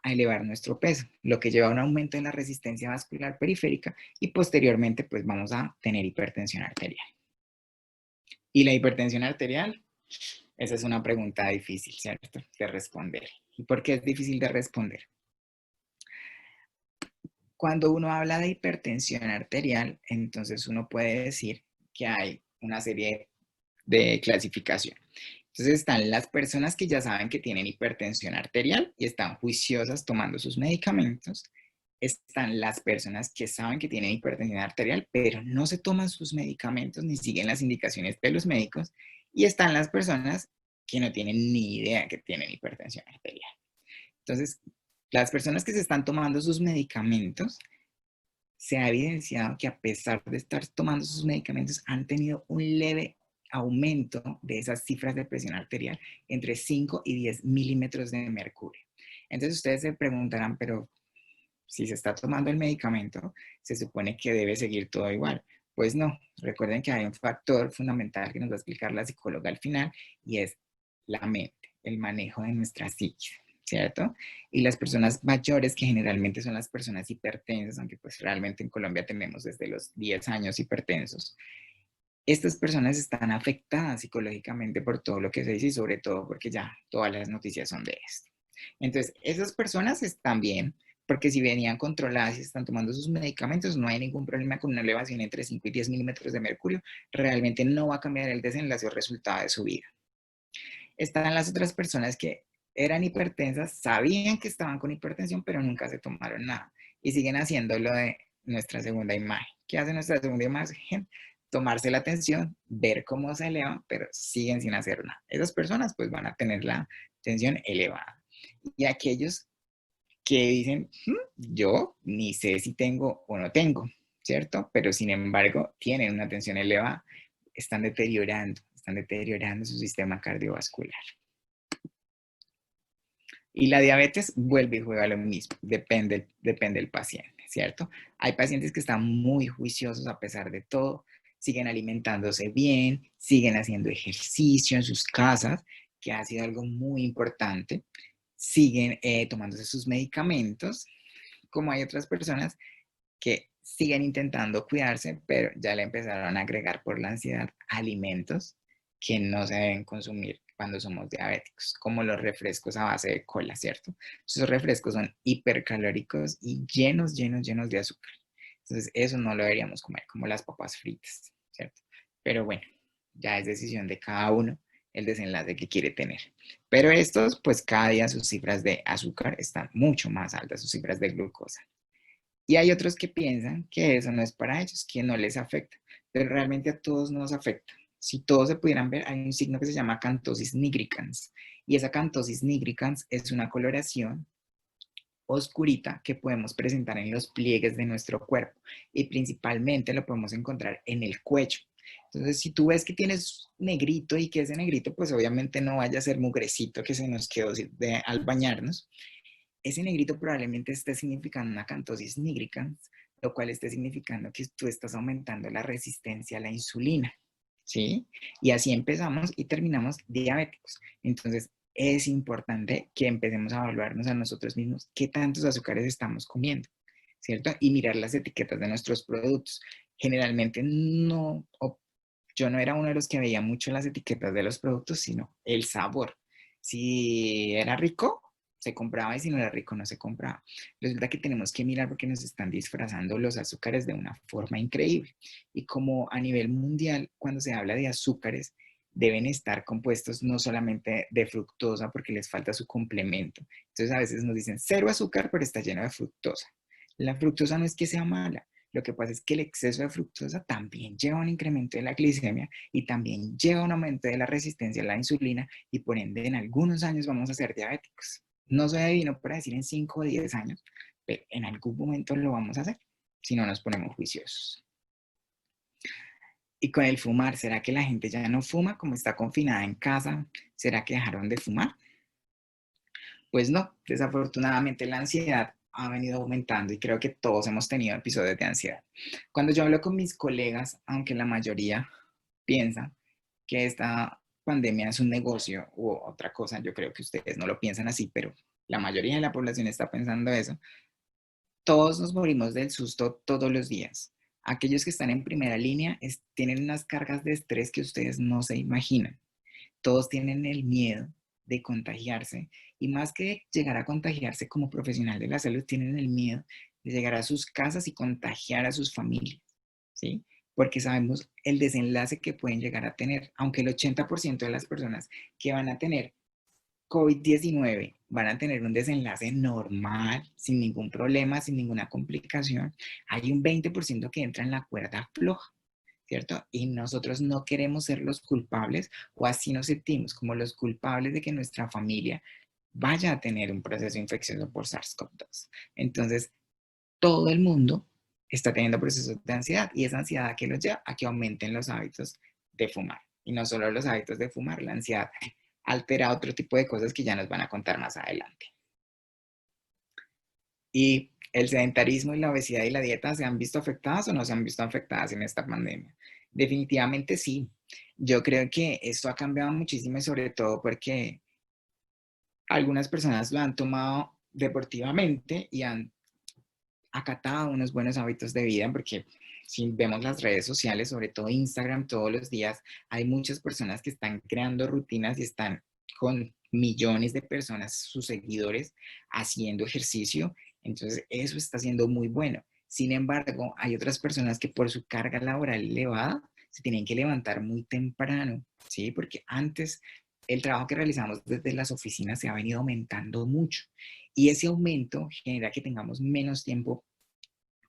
a elevar nuestro peso, lo que lleva a un aumento en la resistencia vascular periférica y posteriormente pues vamos a tener hipertensión arterial. ¿Y la hipertensión arterial? Esa es una pregunta difícil, ¿cierto? De responder. ¿Y por qué es difícil de responder? Cuando uno habla de hipertensión arterial, entonces uno puede decir que hay una serie de clasificación. Entonces están las personas que ya saben que tienen hipertensión arterial y están juiciosas tomando sus medicamentos. Están las personas que saben que tienen hipertensión arterial, pero no se toman sus medicamentos ni siguen las indicaciones de los médicos. Y están las personas que no tienen ni idea que tienen hipertensión arterial. Entonces, las personas que se están tomando sus medicamentos, se ha evidenciado que a pesar de estar tomando sus medicamentos, han tenido un leve aumento de esas cifras de presión arterial entre 5 y 10 milímetros de mercurio. Entonces ustedes se preguntarán, pero si se está tomando el medicamento, se supone que debe seguir todo igual. Pues no, recuerden que hay un factor fundamental que nos va a explicar la psicóloga al final y es la mente, el manejo de nuestra psique, ¿cierto? Y las personas mayores, que generalmente son las personas hipertensas, aunque pues realmente en Colombia tenemos desde los 10 años hipertensos, estas personas están afectadas psicológicamente por todo lo que se dice y sobre todo porque ya todas las noticias son de esto. Entonces, esas personas están bien, porque si venían controladas y están tomando sus medicamentos, no hay ningún problema con una elevación entre 5 y 10 milímetros de mercurio, realmente no va a cambiar el desenlace o resultado de su vida. Están las otras personas que eran hipertensas, sabían que estaban con hipertensión, pero nunca se tomaron nada y siguen haciendo lo de nuestra segunda imagen. ¿Qué hace nuestra segunda imagen? Tomarse la tensión, ver cómo se eleva, pero siguen sin hacer nada. Esas personas pues van a tener la tensión elevada. Y aquellos que dicen, yo ni sé si tengo o no tengo, ¿cierto? Pero sin embargo tienen una tensión elevada, están deteriorando su sistema cardiovascular. Y la diabetes vuelve y juega lo mismo, depende del paciente, ¿cierto? Hay pacientes que están muy juiciosos a pesar de todo, siguen alimentándose bien, siguen haciendo ejercicio en sus casas, que ha sido algo muy importante, siguen tomándose sus medicamentos, como hay otras personas que siguen intentando cuidarse, pero ya le empezaron a agregar por la ansiedad alimentos que no se deben consumir cuando somos diabéticos, como los refrescos a base de cola, ¿cierto? Esos refrescos son hipercalóricos y llenos de azúcar. Entonces, eso no lo deberíamos comer, como las papas fritas, ¿cierto? Pero bueno, ya es decisión de cada uno el desenlace que quiere tener. Pero estos, pues cada día sus cifras de azúcar están mucho más altas, sus cifras de glucosa. Y hay otros que piensan que eso no es para ellos, que no les afecta, pero realmente a todos nos afecta. Si todos se pudieran ver, hay un signo que se llama acantosis nigricans, y esa acantosis nigricans es una coloración oscurita que podemos presentar en los pliegues de nuestro cuerpo y principalmente lo podemos encontrar en el cuello. Entonces, si tú ves que tienes negrito y que ese negrito, pues obviamente no vaya a ser mugrecito que se nos quedó al bañarnos, ese negrito probablemente esté significando una acantosis nigricans, lo cual esté significando que tú estás aumentando la resistencia a la insulina, ¿sí? Y así empezamos y terminamos diabéticos. Entonces, es importante que empecemos a evaluarnos a nosotros mismos qué tantos azúcares estamos comiendo, ¿cierto? Y mirar las etiquetas de nuestros productos. Generalmente no, yo no era uno de los que veía mucho las etiquetas de los productos, sino el sabor. Si era rico, se compraba y si no era rico, no se compraba. Resulta que tenemos que mirar porque nos están disfrazando los azúcares de una forma increíble. Y como a nivel mundial, cuando se habla de azúcares, deben estar compuestos no solamente de fructosa porque les falta su complemento. Entonces a veces nos dicen cero azúcar, pero está lleno de fructosa. La fructosa no es que sea mala, lo que pasa es que el exceso de fructosa también lleva un incremento de la glicemia y también lleva un aumento de la resistencia a la insulina y por ende en algunos años vamos a ser diabéticos. No soy adivino para decir en 5 o 10 años, pero en algún momento lo vamos a hacer si no nos ponemos juiciosos. Y con el fumar, ¿será que la gente ya no fuma como está confinada en casa? ¿Será que dejaron de fumar? Pues no, desafortunadamente la ansiedad ha venido aumentando y creo que todos hemos tenido episodios de ansiedad. Cuando yo hablo con mis colegas, aunque la mayoría piensa que esta pandemia es un negocio u otra cosa, yo creo que ustedes no lo piensan así, pero la mayoría de la población está pensando eso. Todos nos morimos del susto todos los días. Aquellos que están en primera línea tienen unas cargas de estrés que ustedes no se imaginan. Todos tienen el miedo de contagiarse y más que llegar a contagiarse como profesional de la salud, tienen el miedo de llegar a sus casas y contagiar a sus familias, ¿sí? Porque sabemos el desenlace que pueden llegar a tener, aunque el 80% de las personas que van a tener COVID-19 van a tener un desenlace normal, sin ningún problema, sin ninguna complicación. Hay un 20% que entra en la cuerda floja, ¿cierto? Y nosotros no queremos ser los culpables o así nos sentimos como los culpables de que nuestra familia vaya a tener un proceso infeccioso por SARS-CoV-2. Entonces, todo el mundo está teniendo procesos de ansiedad y esa ansiedad a que los lleva a que aumenten los hábitos de fumar. Y no solo los hábitos de fumar, la ansiedad altera otro tipo de cosas que ya nos van a contar más adelante. ¿Y el sedentarismo y la obesidad y la dieta se han visto afectadas o no se han visto afectadas en esta pandemia? Definitivamente sí. Yo creo que esto ha cambiado muchísimo y sobre todo porque algunas personas lo han tomado deportivamente y han acatado unos buenos hábitos de vida, porque si vemos las redes sociales, sobre todo Instagram, todos los días hay muchas personas que están creando rutinas y están con millones de personas, sus seguidores, haciendo ejercicio. Entonces, eso está siendo muy bueno. Sin embargo, hay otras personas que por su carga laboral elevada se tienen que levantar muy temprano, ¿sí? Porque antes el trabajo que realizamos desde las oficinas se ha venido aumentando mucho y ese aumento genera que tengamos menos tiempo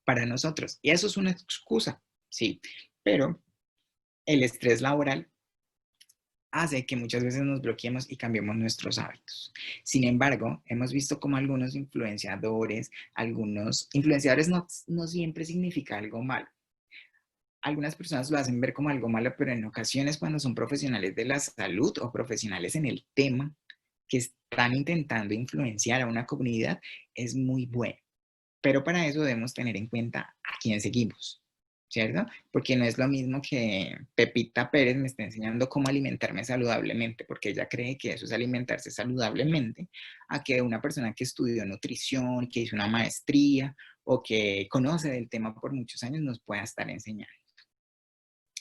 para nosotros. Y eso es una excusa, sí, pero el estrés laboral hace que muchas veces nos bloqueemos y cambiemos nuestros hábitos. Sin embargo, hemos visto como algunos influenciadores no siempre significa algo malo. Algunas personas lo hacen ver como algo malo, pero en ocasiones cuando son profesionales de la salud o profesionales en el tema que están intentando influenciar a una comunidad, es muy bueno. Pero para eso debemos tener en cuenta a quién seguimos, ¿cierto? Porque no es lo mismo que Pepita Pérez me esté enseñando cómo alimentarme saludablemente, porque ella cree que eso es alimentarse saludablemente, a que una persona que estudió nutrición, que hizo una maestría o que conoce del tema por muchos años nos pueda estar enseñando.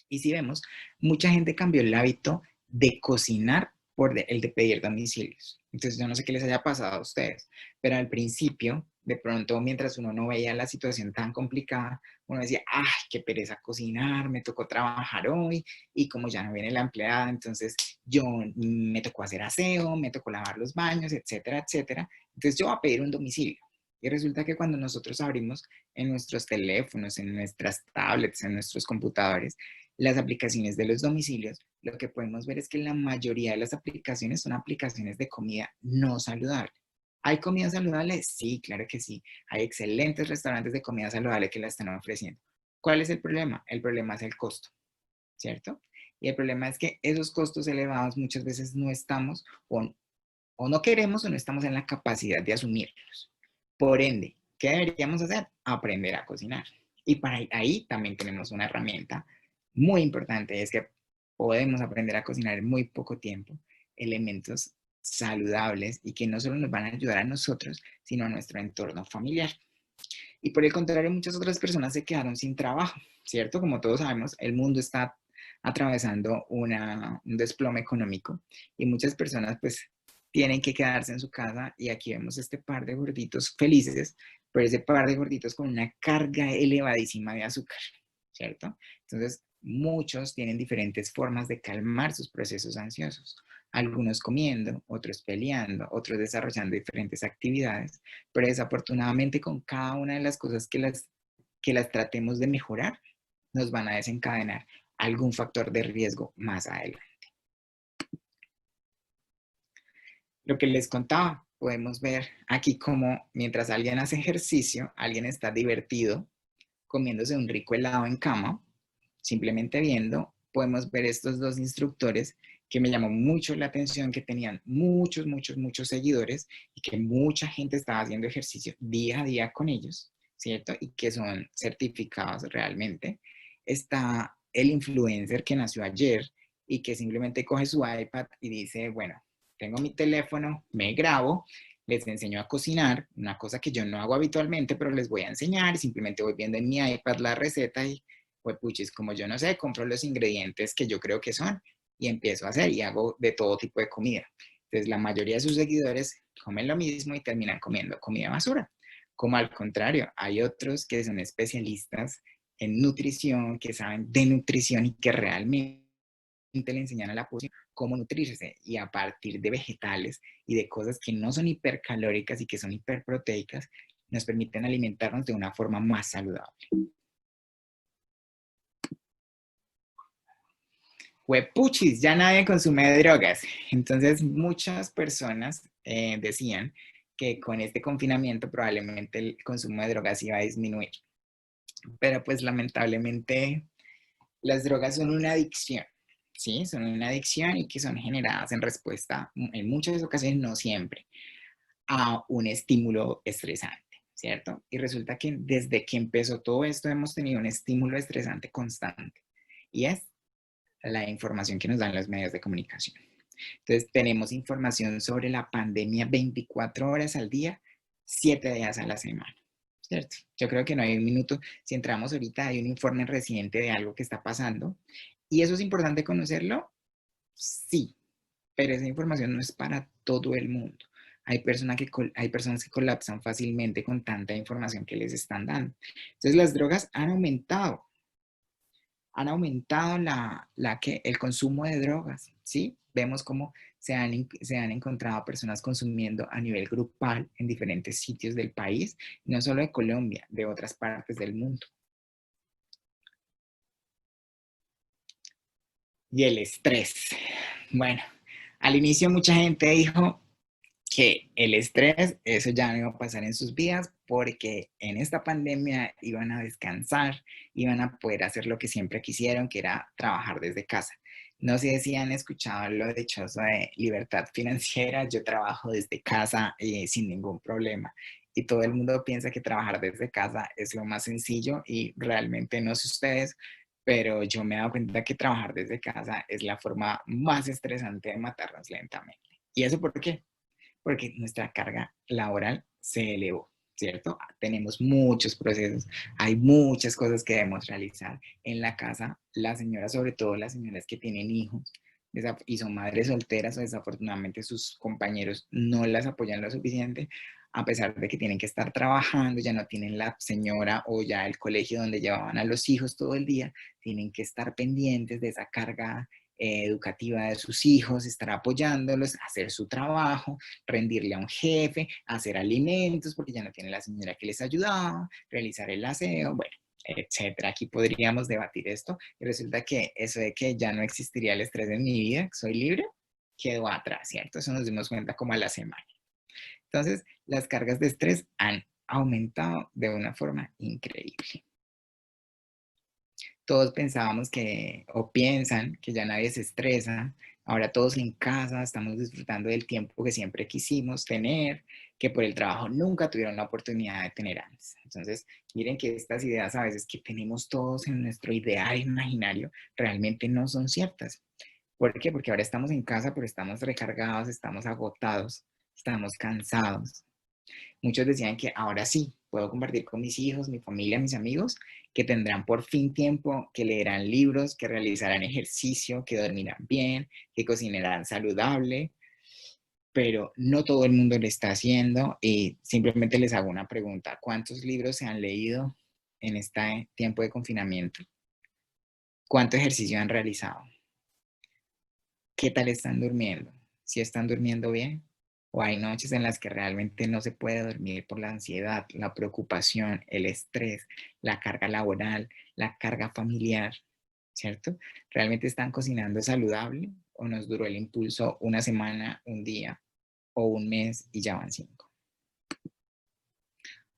Y si vemos, mucha gente cambió el hábito de cocinar por el de pedir domicilios. Entonces, yo no sé qué les haya pasado a ustedes, pero al principio, de pronto, mientras uno no veía la situación tan complicada, uno decía, ay, qué pereza cocinar, me tocó trabajar hoy, y como ya no viene la empleada, entonces yo me tocó hacer aseo, me tocó lavar los baños, etcétera, etcétera. Entonces, yo voy a pedir un domicilio. Y resulta que cuando nosotros abrimos en nuestros teléfonos, en nuestras tablets, en nuestros computadores, las aplicaciones de los domicilios, lo que podemos ver es que la mayoría de las aplicaciones son aplicaciones de comida no saludable. ¿Hay comida saludable? Sí, claro que sí. Hay excelentes restaurantes de comida saludable que la están ofreciendo. ¿Cuál es el problema? El problema es el costo, ¿cierto? Y el problema es que esos costos elevados muchas veces no estamos o no queremos o no estamos en la capacidad de asumirlos. Por ende, ¿qué deberíamos hacer? Aprender a cocinar. Y para ahí también tenemos una herramienta muy importante, es que podemos aprender a cocinar en muy poco tiempo elementos saludables y que no solo nos van a ayudar a nosotros, sino a nuestro entorno familiar. Y por el contrario, muchas otras personas se quedaron sin trabajo, ¿cierto? Como todos sabemos, el mundo está atravesando un desplome económico y muchas personas pues tienen que quedarse en su casa y aquí vemos este par de gorditos felices, pero ese par de gorditos con una carga elevadísima de azúcar, ¿cierto? Entonces, muchos tienen diferentes formas de calmar sus procesos ansiosos. Algunos comiendo, otros peleando, otros desarrollando diferentes actividades, pero desafortunadamente con cada una de las cosas que las tratemos de mejorar, nos van a desencadenar algún factor de riesgo más adelante. Lo que les contaba, podemos ver aquí como mientras alguien hace ejercicio, alguien está divertido, comiéndose un rico helado en cama, simplemente viendo, podemos ver estos dos instructores que me llamó mucho la atención, que tenían muchos seguidores y que mucha gente estaba haciendo ejercicio día a día con ellos, ¿cierto? Y que son certificados realmente. Está el influencer que nació ayer y que simplemente coge su iPad y dice, bueno, tengo mi teléfono, me grabo, les enseño a cocinar, una cosa que yo no hago habitualmente, pero les voy a enseñar, simplemente voy viendo en mi iPad la receta y pues puchis, como yo no sé, compro los ingredientes que yo creo que son y empiezo a hacer y hago de todo tipo de comida. Entonces la mayoría de sus seguidores comen lo mismo y terminan comiendo comida basura. Como al contrario, hay otros que son especialistas en nutrición, que saben de nutrición y que realmente le enseñan a la población cómo nutrirse y a partir de vegetales y de cosas que no son hipercalóricas y que son hiperproteicas, nos permiten alimentarnos de una forma más saludable. Huepuchis, ya nadie consume drogas. Entonces muchas personas decían que con este confinamiento probablemente el consumo de drogas iba a disminuir. Pero pues lamentablemente las drogas son una adicción, ¿sí? Son una adicción y que son generadas en respuesta, en muchas ocasiones, no siempre, a un estímulo estresante. ¿cierto? Y resulta que desde que empezó todo esto hemos tenido un estímulo estresante constante y es la información que nos dan los medios de comunicación. Entonces tenemos información sobre la pandemia 24 horas al día, 7 días a la semana, ¿cierto? Yo creo que no hay un minuto, si entramos ahorita hay un informe reciente de algo que está pasando y eso es importante conocerlo, sí, pero esa información no es para todo el mundo. Hay personas que colapsan fácilmente con tanta información que les están dando. Entonces las drogas han aumentado el consumo de drogas, ¿sí? Vemos cómo se han encontrado personas consumiendo a nivel grupal en diferentes sitios del país, no solo de Colombia, de otras partes del mundo. Y el estrés. Bueno, al inicio mucha gente dijo que el estrés, eso ya no iba a pasar en sus vidas porque en esta pandemia iban a descansar, iban a poder hacer lo que siempre quisieron, que era trabajar desde casa. No sé si han escuchado lo dichoso de libertad financiera, yo trabajo desde casa sin ningún problema. Y todo el mundo piensa que trabajar desde casa es lo más sencillo y realmente no sé ustedes, pero yo me he dado cuenta que trabajar desde casa es la forma más estresante de matarnos lentamente. ¿Y eso por qué? Porque nuestra carga laboral se elevó, ¿cierto? Tenemos muchos procesos, hay muchas cosas que debemos realizar en la casa. Las señoras, sobre todo las señoras que tienen hijos y son madres solteras o desafortunadamente sus compañeros no las apoyan lo suficiente, a pesar de que tienen que estar trabajando, ya no tienen la señora o ya el colegio donde llevaban a los hijos todo el día, tienen que estar pendientes de esa carga educativa de sus hijos, estar apoyándolos, hacer su trabajo, rendirle a un jefe, hacer alimentos, porque ya no tiene la señora que les ayudaba, realizar el aseo, bueno, etcétera. Aquí podríamos debatir esto y resulta que eso de que ya no existiría el estrés en mi vida, soy libre, quedó atrás, ¿cierto? Eso nos dimos cuenta como a la semana. Entonces, las cargas de estrés han aumentado de una forma increíble. Todos pensábamos que, o piensan que ya nadie se estresa, ahora todos en casa estamos disfrutando del tiempo que siempre quisimos tener, que por el trabajo nunca tuvieron la oportunidad de tener antes. Entonces, miren que estas ideas a veces que tenemos todos en nuestro ideal imaginario realmente no son ciertas. ¿Por qué? Porque ahora estamos en casa, pero estamos recargados, estamos agotados, estamos cansados. Muchos decían que ahora sí, puedo compartir con mis hijos, mi familia, mis amigos, que tendrán por fin tiempo, que leerán libros, que realizarán ejercicio, que dormirán bien, que cocinarán saludable, pero no todo el mundo lo está haciendo y simplemente les hago una pregunta. ¿Cuántos libros se han leído en este tiempo de confinamiento? ¿Cuánto ejercicio han realizado? ¿Qué tal están durmiendo? ¿Si están durmiendo bien? ¿O hay noches en las que realmente no se puede dormir por la ansiedad, la preocupación, el estrés, la carga laboral, la carga familiar, ¿cierto? ¿Realmente están cocinando saludable o nos duró el impulso una semana, un día o un mes y ya van 5?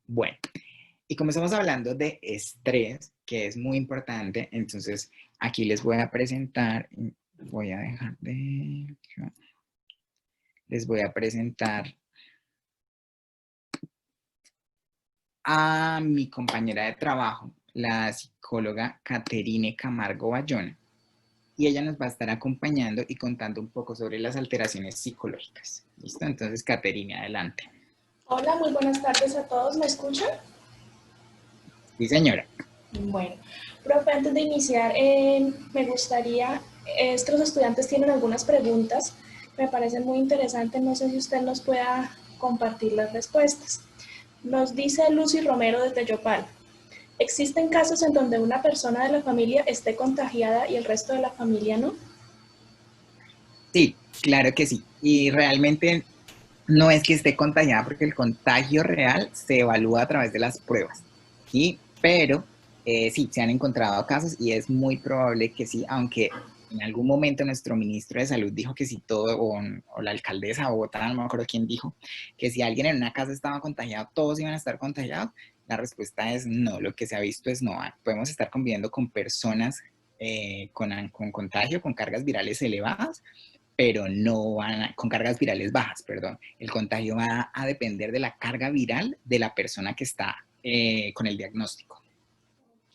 Bueno, y como estamos hablando de estrés, que es muy importante, entonces aquí les voy a presentar, voy a dejar de... Les voy a presentar a mi compañera de trabajo, la psicóloga Caterine Camargo Bayona, y ella nos va a estar acompañando y contando un poco sobre las alteraciones psicológicas. ¿Listo? Entonces, Caterine, adelante. Hola, muy buenas tardes a todos. ¿Me escuchan? Sí, señora. Bueno, profe, antes de iniciar, me gustaría, es que los estudiantes tienen algunas preguntas, me parecen muy interesantes, no sé si usted nos pueda compartir las respuestas. Nos dice Lucy Romero desde Yopal. ¿Existen casos en donde una persona de la familia esté contagiada y el resto de la familia no? Sí, claro que sí. Y realmente no es que esté contagiada porque el contagio real se evalúa a través de las pruebas, ¿sí? Pero sí, se han encontrado casos y es muy probable que sí, aunque en algún momento nuestro ministro de Salud dijo que si todo, o la alcaldesa de Bogotá, no me acuerdo quién dijo, que si alguien en una casa estaba contagiado, todos iban a estar contagiados. La respuesta es no, lo que se ha visto es no. Podemos estar conviviendo con personas con contagio, con cargas virales elevadas, pero no con cargas virales bajas, perdón. El contagio va a depender de la carga viral de la persona que está con el diagnóstico.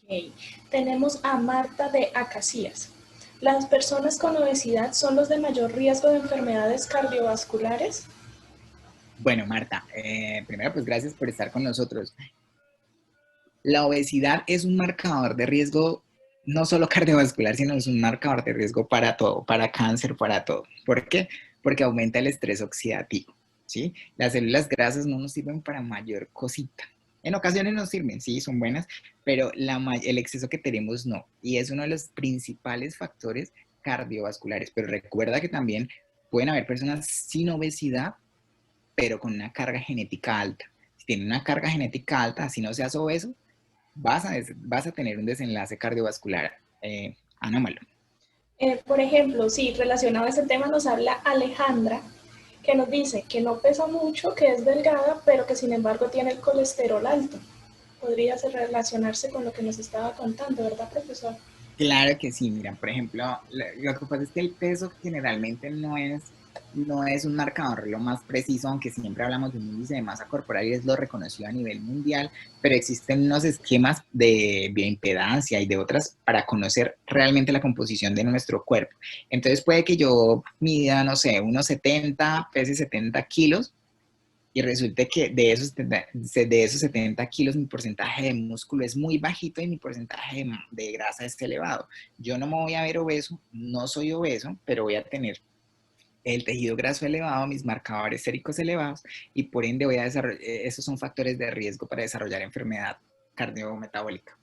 Ok. Tenemos a Marta de Acacias. ¿Las personas con obesidad son los de mayor riesgo de enfermedades cardiovasculares? Bueno, Marta, primero pues gracias por estar con nosotros. La obesidad es un marcador de riesgo no solo cardiovascular, sino es un marcador de riesgo para todo, para cáncer, para todo. ¿Por qué? Porque aumenta el estrés oxidativo, ¿sí? Las células grasas no nos sirven para mayor cosita. En ocasiones nos sirven, sí, son buenas, pero el exceso que tenemos no. Y es uno de los principales factores cardiovasculares. Pero recuerda que también pueden haber personas sin obesidad, pero con una carga genética alta. Si tienen una carga genética alta, así no seas obeso, vas a tener un desenlace cardiovascular anómalo. Por ejemplo, sí, relacionado a este tema nos habla Alejandra, que nos dice que no pesa mucho, que es delgada, pero que sin embargo tiene el colesterol alto. Podría relacionarse con lo que nos estaba contando, ¿verdad, profesor? Claro que sí, mira, por ejemplo, lo que pasa es que el peso generalmente no es un marcador lo más preciso, aunque siempre hablamos de un índice de masa corporal y es lo reconocido a nivel mundial, pero existen unos esquemas de bioimpedancia y de otras para conocer realmente la composición de nuestro cuerpo. Entonces puede que yo mida, no sé, unos 70, pese 70 kilos, y resulta que de esos 70 kilos mi porcentaje de músculo es muy bajito y mi porcentaje de grasa es elevado. Yo no me voy a ver obeso, no soy obeso, pero voy a tener el tejido graso elevado, mis marcadores séricos elevados y por ende voy a desarrollar, esos son factores de riesgo para desarrollar enfermedad cardiometabólica.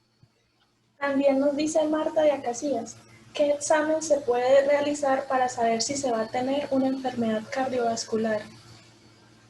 También nos dice Marta de Acacias, ¿qué examen se puede realizar para saber si se va a tener una enfermedad cardiovascular?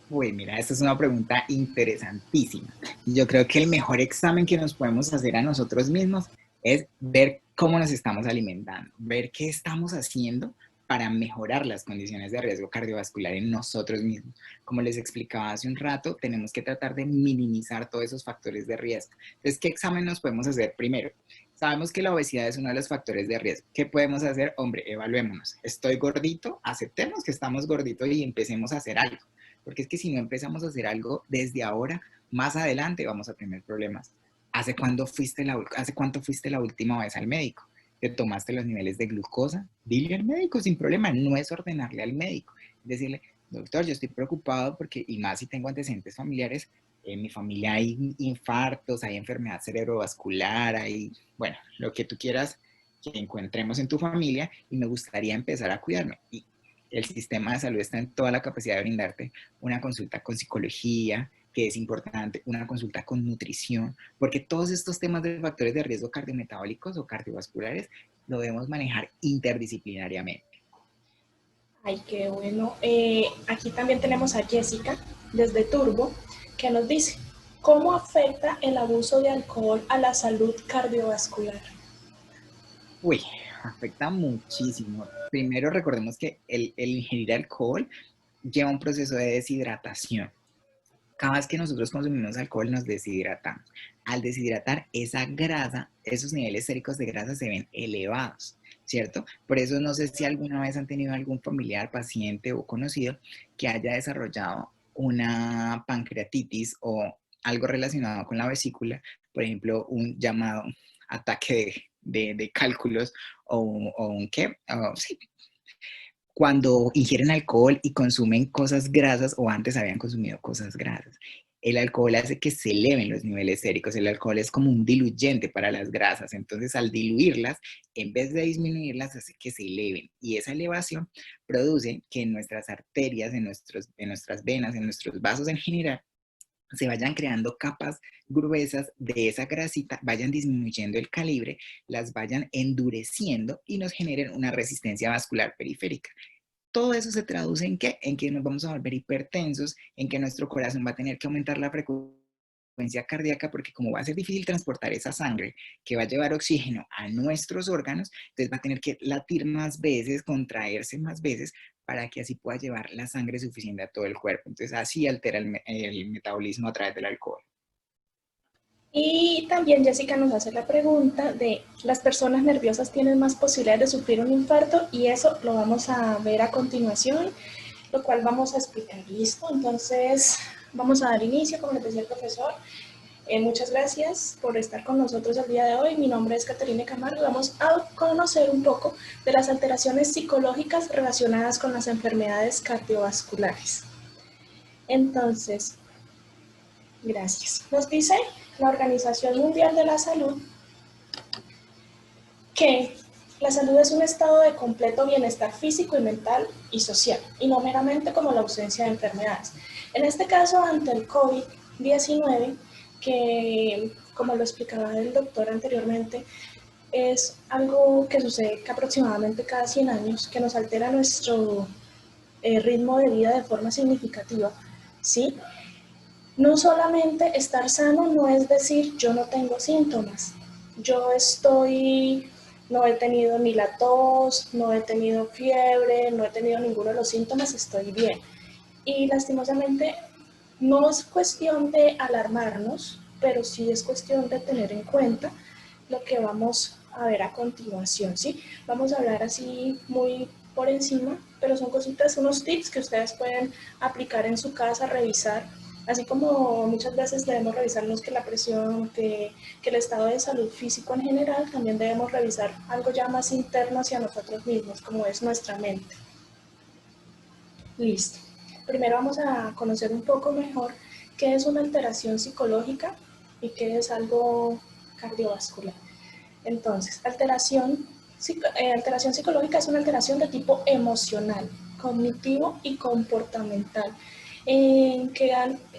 Uy, mira, esta es una pregunta interesantísima. Yo creo que el mejor examen que nos podemos hacer a nosotros mismos es ver cómo nos estamos alimentando, ver qué estamos haciendo para mejorar las condiciones de riesgo cardiovascular en nosotros mismos. Como les explicaba hace un rato, tenemos que tratar de minimizar todos esos factores de riesgo. Entonces, ¿qué examen nos podemos hacer primero? Sabemos que la obesidad es uno de los factores de riesgo. ¿Qué podemos hacer? Hombre, evaluémonos. Estoy gordito, aceptemos que estamos gorditos y empecemos a hacer algo. Porque es que si no empezamos a hacer algo desde ahora, más adelante vamos a tener problemas. ¿Hace cuánto fuiste la última vez al médico? ¿Te tomaste los niveles de glucosa? Dile al médico sin problema, no es ordenarle al médico. Decirle, doctor, yo estoy preocupado porque, y más si tengo antecedentes familiares, en mi familia hay infartos, hay enfermedad cerebrovascular, hay, bueno, lo que tú quieras que encontremos en tu familia y me gustaría empezar a cuidarme. Y el sistema de salud está en toda la capacidad de brindarte una consulta con psicología, que es importante, una consulta con nutrición, porque todos estos temas de factores de riesgo cardiometabólicos o cardiovasculares lo debemos manejar interdisciplinariamente. Ay, qué bueno. Aquí también tenemos a Jessica, desde Turbo, que nos dice, ¿cómo afecta el abuso de alcohol a la salud cardiovascular? Uy, afecta muchísimo. Primero recordemos que el ingerir alcohol lleva un proceso de deshidratación. Cada vez que nosotros consumimos alcohol nos deshidratamos. Al deshidratar esa grasa, esos niveles séricos de grasa se ven elevados, ¿cierto? Por eso no sé si alguna vez han tenido algún familiar, paciente o conocido que haya desarrollado una pancreatitis o algo relacionado con la vesícula, por ejemplo, un llamado ataque de cálculos o un qué, sí, cuando ingieren alcohol y consumen cosas grasas o antes habían consumido cosas grasas. El alcohol hace que se eleven los niveles séricos. El alcohol es como un diluyente para las grasas. Entonces, al diluirlas, en vez de disminuirlas, hace que se eleven. Y esa elevación produce que en nuestras arterias, en nuestras venas, en nuestros vasos en general, se vayan creando capas gruesas de esa grasita, vayan disminuyendo el calibre, las vayan endureciendo y nos generen una resistencia vascular periférica. Todo eso se traduce en qué? En que nos vamos a volver hipertensos, en que nuestro corazón va a tener que aumentar la frecuencia cardíaca porque como va a ser difícil transportar esa sangre que va a llevar oxígeno a nuestros órganos, entonces va a tener que latir más veces, contraerse más veces para que así pueda llevar la sangre suficiente a todo el cuerpo. Entonces así altera el metabolismo a través del alcohol. Y también Jessica nos hace la pregunta de, ¿las personas nerviosas tienen más posibilidades de sufrir un infarto? Y eso lo vamos a ver a continuación, lo cual vamos a explicar. ¿Listo? Entonces, vamos a dar inicio, como les decía el profesor. Muchas gracias por estar con nosotros el día de hoy. Mi nombre es Caterina Camargo y vamos a conocer un poco de las alteraciones psicológicas relacionadas con las enfermedades cardiovasculares. Entonces, gracias. Nos dice la Organización Mundial de la Salud que la salud es un estado de completo bienestar físico y mental y social, y no meramente como la ausencia de enfermedades. En este caso, ante el COVID-19, que como lo explicaba el doctor anteriormente, es algo que sucede aproximadamente cada 100 años, que nos altera nuestro ritmo de vida de forma significativa, ¿sí? No solamente estar sano no es decir yo no tengo síntomas, no he tenido ni la tos, no he tenido fiebre, no he tenido ninguno de los síntomas, estoy bien. Y lastimosamente no es cuestión de alarmarnos, pero sí es cuestión de tener en cuenta lo que vamos a ver a continuación, ¿sí? Vamos a hablar así muy por encima, pero son cositas, unos tips que ustedes pueden aplicar en su casa, revisar, así como muchas veces debemos revisarnos que la presión, que el estado de salud físico en general, también debemos revisar algo ya más interno hacia nosotros mismos, como es nuestra mente. Listo. Primero vamos a conocer un poco mejor qué es una alteración psicológica y qué es algo cardiovascular. Entonces, alteración psicológica es una alteración de tipo emocional, cognitivo y comportamental, en que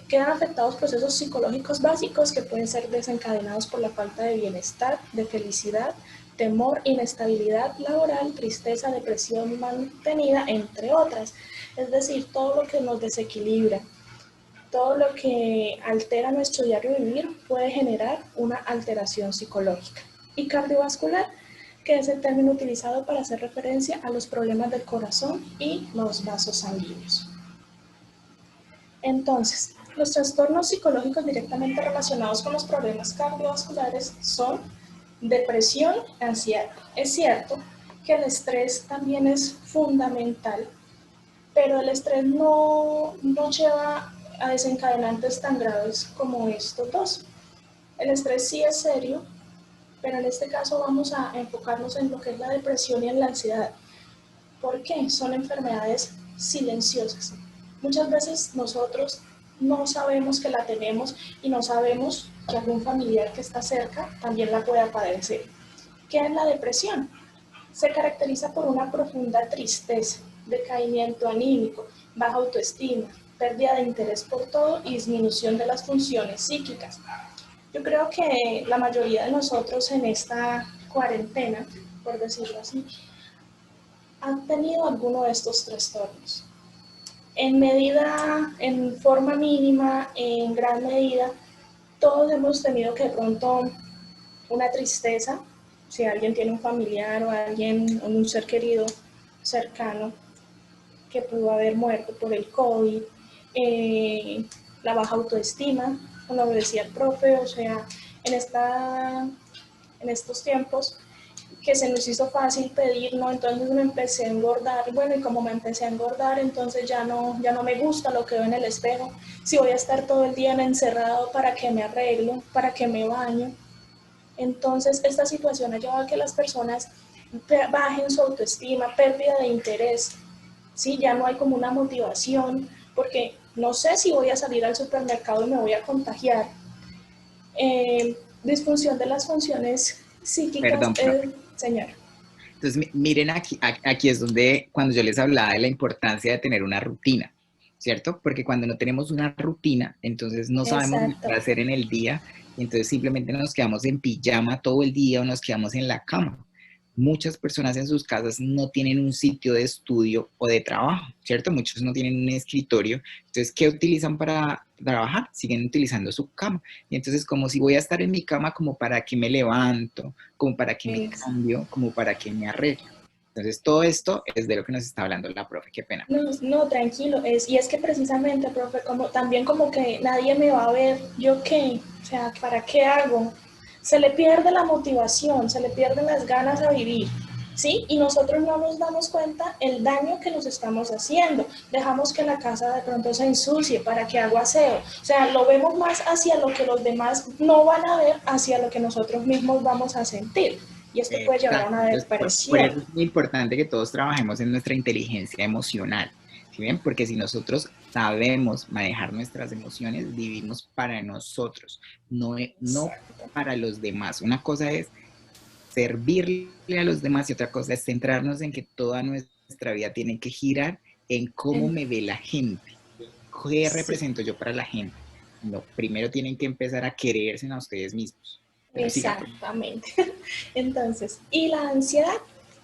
quedan afectados procesos psicológicos básicos que pueden ser desencadenados por la falta de bienestar, de felicidad, temor, inestabilidad laboral, tristeza, depresión mantenida, entre otras. Es decir, todo lo que nos desequilibra, todo lo que altera nuestro diario vivir puede generar una alteración psicológica. Y cardiovascular, que es el término utilizado para hacer referencia a los problemas del corazón y los vasos sanguíneos. Entonces, los trastornos psicológicos directamente relacionados con los problemas cardiovasculares son depresión, ansiedad. Es cierto que el estrés también es fundamental, pero el estrés no lleva a desencadenantes tan graves como estos dos. El estrés sí es serio, pero en este caso vamos a enfocarnos en lo que es la depresión y en la ansiedad. ¿Por qué? Son enfermedades silenciosas. Muchas veces nosotros no sabemos que la tenemos y no sabemos que algún familiar que está cerca también la pueda padecer. ¿Qué es la depresión? Se caracteriza por una profunda tristeza, decaimiento anímico, baja autoestima, pérdida de interés por todo y disminución de las funciones psíquicas. Yo creo que la mayoría de nosotros en esta cuarentena, por decirlo así, han tenido alguno de estos trastornos. En forma mínima, en gran medida, todos hemos tenido que de pronto una tristeza, si alguien tiene un familiar o alguien, un ser querido cercano que pudo haber muerto por el COVID, la baja autoestima, como decía el profe, o sea, en estos tiempos que se nos hizo fácil pedir, ¿no? Entonces me empecé a engordar, bueno, y como me empecé a engordar, entonces ya no me gusta lo que veo en el espejo, si voy a estar todo el día encerrado, ¿para qué me arreglo? ¿Para qué me baño? Entonces esta situación ha llevado a que las personas bajen su autoestima, pérdida de interés, ¿sí? Ya no hay como una motivación, porque no sé si voy a salir al supermercado y me voy a contagiar. Disfunción de las funciones psíquicas, Perdón, profe. señor. Entonces, miren aquí, aquí es donde, cuando yo les hablaba de la importancia de tener una rutina, ¿cierto? Porque cuando no tenemos una rutina, entonces no sabemos Exacto. qué hacer en el día, y entonces simplemente nos quedamos en pijama todo el día o nos quedamos en la cama. Muchas personas en sus casas no tienen un sitio de estudio o de trabajo, ¿cierto? Muchos no tienen un escritorio. Entonces, ¿qué utilizan para trabajar? Siguen utilizando su cama. Y entonces, como si voy a estar en mi cama, como para que me levanto, como para que me Es, cambio, como para que me arreglo. Entonces, todo esto es de lo que nos está hablando la profe, qué pena. No, no, tranquilo, y es que precisamente, profe, como, también como que nadie me va a ver, ¿yo qué? O sea, ¿para qué hago? Se le pierde la motivación, se le pierden las ganas a vivir, ¿sí? Y nosotros no nos damos cuenta el daño que nos estamos haciendo. Dejamos que la casa de pronto se ensucie, ¿para qué hago aseo? O sea, lo vemos más hacia lo que los demás no van a ver, hacia lo que nosotros mismos vamos a sentir. Y esto puede llevar a Exacto. una Entonces, por depresión. eso es muy importante que todos trabajemos en nuestra inteligencia emocional, ¿sí ven? Porque si nosotros sabemos manejar nuestras emociones, vivimos para nosotros, no Exacto. para los demás. Una cosa es servirle a los demás y otra cosa es centrarnos en que toda nuestra vida tiene que girar en cómo me ve la gente, qué Sí. represento yo para la gente. No, primero tienen que empezar a quererse a ustedes mismos. Pero siga, por favor. Exactamente. Entonces, ¿y la ansiedad?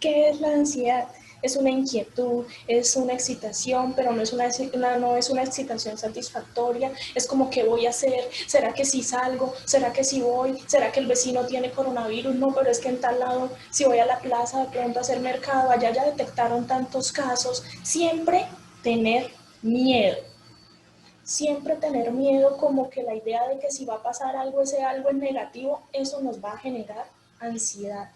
¿Qué es la ansiedad? Es una inquietud, es una excitación, pero no es no es una excitación satisfactoria. Es como, ¿qué voy a hacer? ¿Será que sí salgo? ¿Será que sí voy? ¿Será que el vecino tiene coronavirus? No, pero es que en tal lado, si voy a la plaza de pronto a hacer mercado, allá ya detectaron tantos casos. Siempre tener miedo. Siempre tener miedo, como que la idea de que si va a pasar algo, ese algo es negativo, eso nos va a generar ansiedad,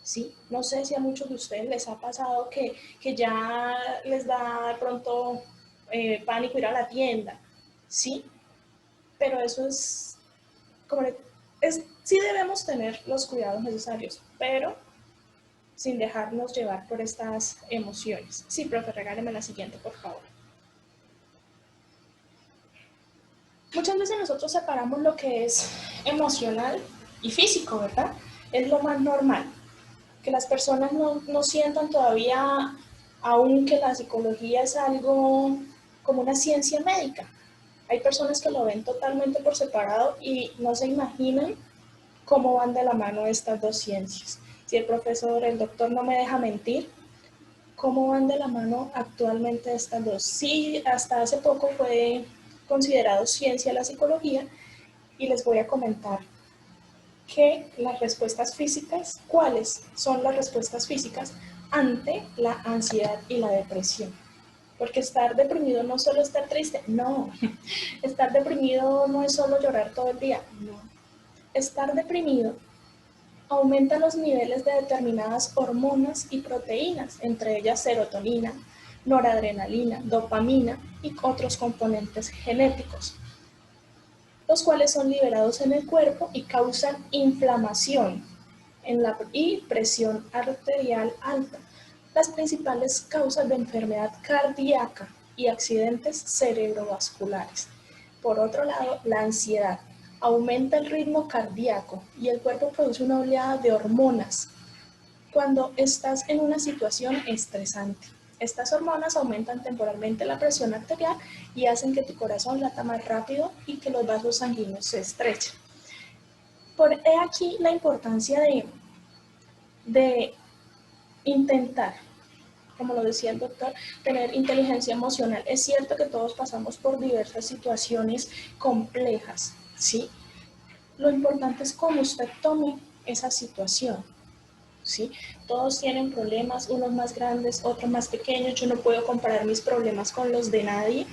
¿sí? No sé si a muchos de ustedes les ha pasado que ya les da de pronto pánico ir a la tienda, ¿sí? Pero eso es, como sí debemos tener los cuidados necesarios, pero sin dejarnos llevar por estas emociones. Sí, profe, regáleme la siguiente, por favor. Muchas veces nosotros separamos lo que es emocional y físico, ¿verdad? Es lo más normal, que las personas no sientan todavía aún que la psicología es algo como una ciencia médica. Hay personas que lo ven totalmente por separado y no se imaginan cómo van de la mano estas dos ciencias. Si el profesor, el doctor no me deja mentir, ¿cómo van de la mano actualmente estas dos? Sí, hasta hace poco fue considerado ciencia la psicología, y les voy a comentar que las respuestas físicas, cuáles son las respuestas físicas ante la ansiedad y la depresión. Porque estar deprimido no es solo estar triste, no. Estar deprimido no es solo llorar todo el día, no. Estar deprimido aumenta los niveles de determinadas hormonas y proteínas, entre ellas serotonina, noradrenalina, dopamina y otros componentes genéticos, los cuales son liberados en el cuerpo y causan inflamación y presión arterial alta, las principales causas de enfermedad cardíaca y accidentes cerebrovasculares. Por otro lado, la ansiedad aumenta el ritmo cardíaco y el cuerpo produce una oleada de hormonas cuando estás en una situación estresante. Estas hormonas aumentan temporalmente la presión arterial y hacen que tu corazón lata más rápido y que los vasos sanguíneos se estrechen. Por aquí la importancia de intentar, como lo decía el doctor, tener inteligencia emocional. Es cierto que todos pasamos por diversas situaciones complejas, ¿sí? Lo importante es cómo usted tome esa situación, ¿sí? Todos tienen problemas, unos más grandes, otros más pequeños. Yo no puedo comparar mis problemas con los de nadie,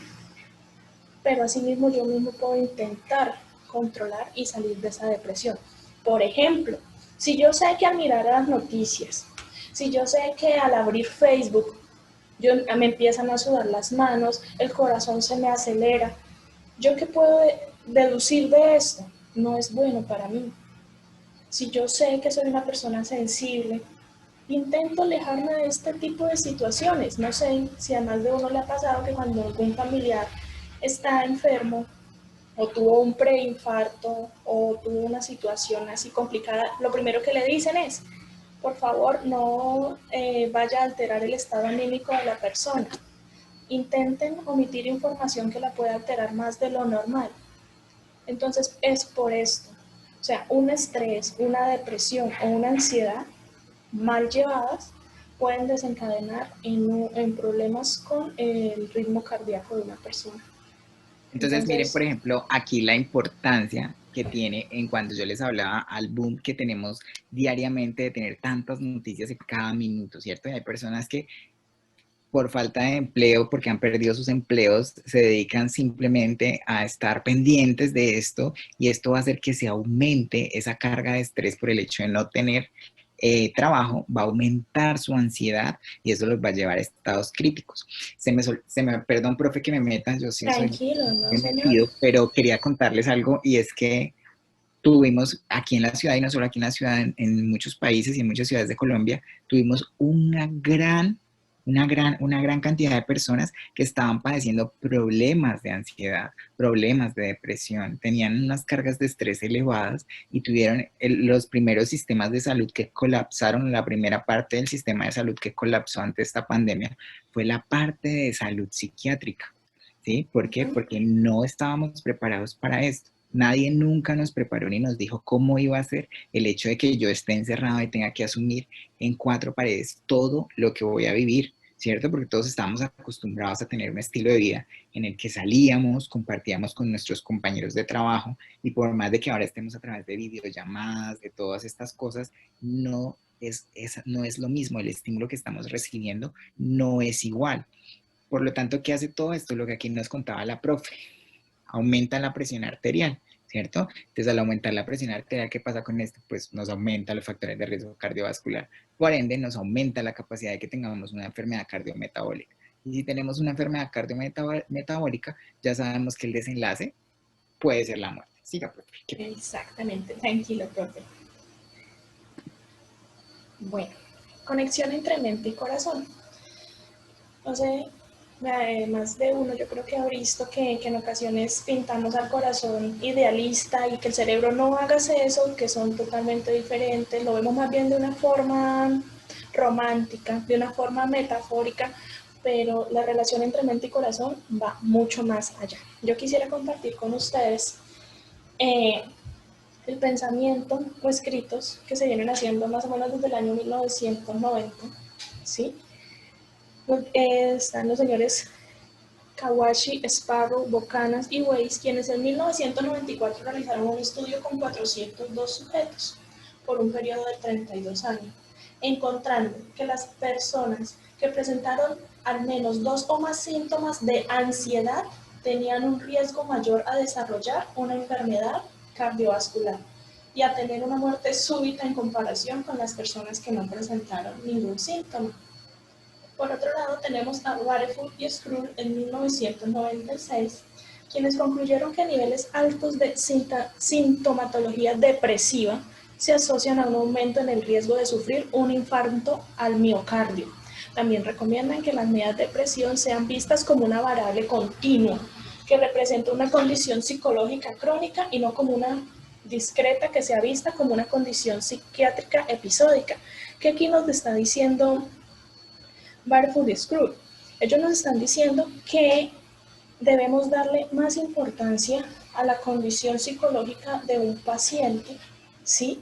pero asimismo yo mismo puedo intentar controlar y salir de esa depresión. Por ejemplo, si yo sé que al mirar las noticias, si yo sé que al abrir Facebook me empiezan a sudar las manos, el corazón se me acelera, ¿yo qué puedo deducir de esto? No es bueno para mí. Si yo sé que soy una persona sensible, intento alejarme de este tipo de situaciones. No sé si a más de uno le ha pasado que cuando algún familiar está enfermo o tuvo un preinfarto o tuvo una situación así complicada, lo primero que le dicen es, por favor, no vaya a alterar el estado anímico de la persona. Intenten omitir información que la pueda alterar más de lo normal. Entonces, es por esto. O sea, un estrés, una depresión o una ansiedad mal llevadas pueden desencadenar en problemas con el ritmo cardíaco de una persona. Entonces, miren, Entonces, por ejemplo, aquí la importancia que tiene en cuanto yo les hablaba al boom que tenemos diariamente de tener tantas noticias en cada minuto, ¿cierto? Y hay personas que por falta de empleo, porque han perdido sus empleos, se dedican simplemente a estar pendientes de esto y esto va a hacer que se aumente esa carga de estrés por el hecho de no tener trabajo, va a aumentar su ansiedad y eso los va a llevar a estados críticos. Perdón, profe, que me meta, yo sí soy Tranquilo, ¿no, bien señor? metido, pero quería contarles algo y es que tuvimos aquí en la ciudad, y no solo aquí en la ciudad, en muchos países y en muchas ciudades de Colombia, tuvimos una gran cantidad de personas que estaban padeciendo problemas de ansiedad, problemas de depresión, tenían unas cargas de estrés elevadas y tuvieron los primeros sistemas de salud que colapsaron. La primera parte del sistema de salud que colapsó ante esta pandemia fue la parte de salud psiquiátrica. ¿Sí? ¿Por qué? Porque no estábamos preparados para esto. Nadie nunca nos preparó ni nos dijo cómo iba a ser el hecho de que yo esté encerrado y tenga que asumir en cuatro paredes todo lo que voy a vivir, ¿cierto? Porque todos estábamos acostumbrados a tener un estilo de vida en el que salíamos, compartíamos con nuestros compañeros de trabajo y por más de que ahora estemos a través de videollamadas, de todas estas cosas, no es lo mismo. El estímulo que estamos recibiendo no es igual. Por lo tanto, ¿qué hace todo esto? Lo que aquí nos contaba la profe, aumenta la presión arterial, ¿cierto? Entonces, al aumentar la presión arterial, ¿qué pasa con esto? Pues nos aumenta los factores de riesgo cardiovascular. Por ende, nos aumenta la capacidad de que tengamos una enfermedad cardiometabólica. Y si tenemos una enfermedad cardiometabólica, ya sabemos que el desenlace puede ser la muerte. Siga, profe. Exactamente, tranquilo, profe. Bueno, conexión entre mente y corazón. No sé, más de uno yo creo que ha visto que en ocasiones pintamos al corazón idealista y que el cerebro no haga eso, que son totalmente diferentes. Lo vemos más bien de una forma romántica, de una forma metafórica, pero la relación entre mente y corazón va mucho más allá. Yo quisiera compartir con ustedes el pensamiento o escritos que se vienen haciendo más o menos desde el año 1990, ¿sí? Están los señores Kawashi, Sparrow, Bocanas y Weiss, quienes en 1994 realizaron un estudio con 402 sujetos por un periodo de 32 años, encontrando que las personas que presentaron al menos 2 o más síntomas de ansiedad tenían un riesgo mayor a desarrollar una enfermedad cardiovascular y a tener una muerte súbita en comparación con las personas que no presentaron ningún síntoma. Por otro lado, tenemos a Waterford y Scrull en 1996, quienes concluyeron que niveles altos de sintomatología depresiva se asocian a un aumento en el riesgo de sufrir un infarto al miocardio. También recomiendan que las medidas de depresión sean vistas como una variable continua, que representa una condición psicológica crónica y no como una discreta que sea vista como una condición psiquiátrica episódica, que aquí nos está diciendo Barefoot y Scrooge. Ellos nos están diciendo que debemos darle más importancia a la condición psicológica de un paciente, ¿sí?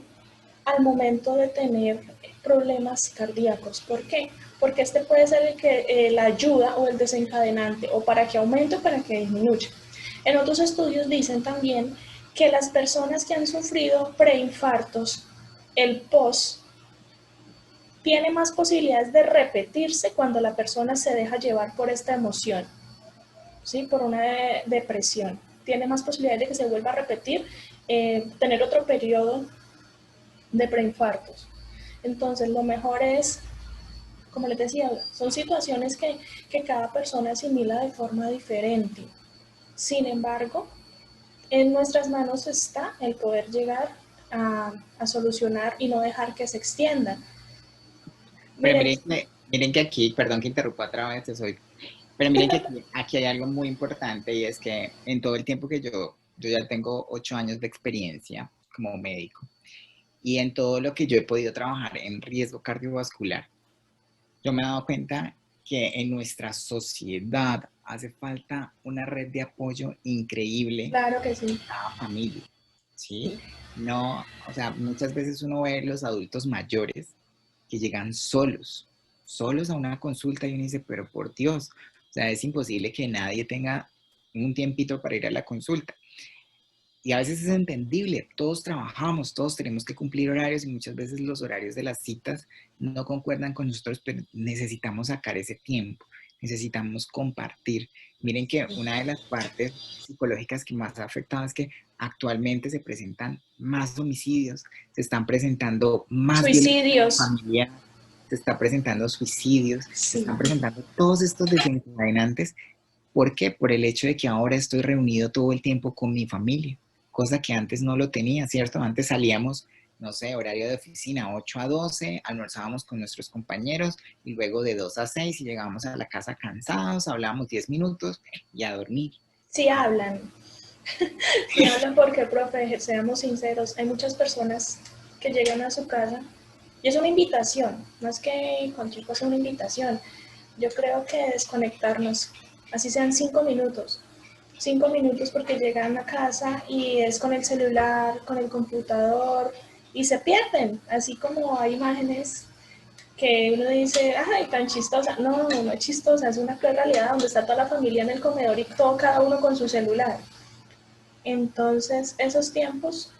Al momento de tener problemas cardíacos. ¿Por qué? Porque este puede ser el que la ayuda o el desencadenante, o para que aumente o para que disminuya. En otros estudios dicen también que las personas que han sufrido preinfartos, el post, tiene más posibilidades de repetirse cuando la persona se deja llevar por esta emoción, ¿sí? Por una depresión. Tiene más posibilidades de que se vuelva a repetir, tener otro periodo de preinfartos. Entonces, lo mejor es, como les decía, son situaciones que cada persona asimila de forma diferente. Sin embargo, en nuestras manos está el poder llegar a solucionar y no dejar que se extiendan. Pero miren que aquí, perdón que interrumpa otra vez, pero miren que aquí hay algo muy importante y es que en todo el tiempo que yo ya tengo 8 años de experiencia como médico y en todo lo que yo he podido trabajar en riesgo cardiovascular, yo me he dado cuenta que en nuestra sociedad hace falta una red de apoyo increíble Claro que sí. a cada familia, ¿sí? No, o sea, muchas veces uno ve los adultos mayores que llegan solos a una consulta y uno dice, pero por Dios, o sea, es imposible que nadie tenga un tiempito para ir a la consulta. Y a veces es entendible, todos trabajamos, todos tenemos que cumplir horarios y muchas veces los horarios de las citas no concuerdan con nosotros, pero necesitamos sacar ese tiempo, necesitamos compartir. Miren que una de las partes psicológicas que más ha afectado es que actualmente se presentan más homicidios, se están presentando más violencia Suicidios. familiar, se está presentando suicidios, se Sí. están presentando todos estos desencadenantes. ¿Por qué? Por el hecho de que ahora estoy reunido todo el tiempo con mi familia, cosa que antes no lo tenía, ¿cierto? Antes salíamos, no sé, horario de oficina 8 a 12, almorzábamos con nuestros compañeros y luego de 2 a 6 y llegábamos a la casa cansados, hablábamos 10 minutos y a dormir. Sí hablan. Sí hablan porque, profe, seamos sinceros, hay muchas personas que llegan a su casa y es una invitación, no es que cualquier cosa es una invitación. Yo creo que desconectarnos, así sean 5 minutos. 5 minutos porque llegan a casa y es con el celular, con el computador y se pierden, así como hay imágenes que uno dice, ay, tan chistosa. No, no es chistosa, es una cruel realidad donde está toda la familia en el comedor y todo cada uno con su celular. Entonces, esos tiempos,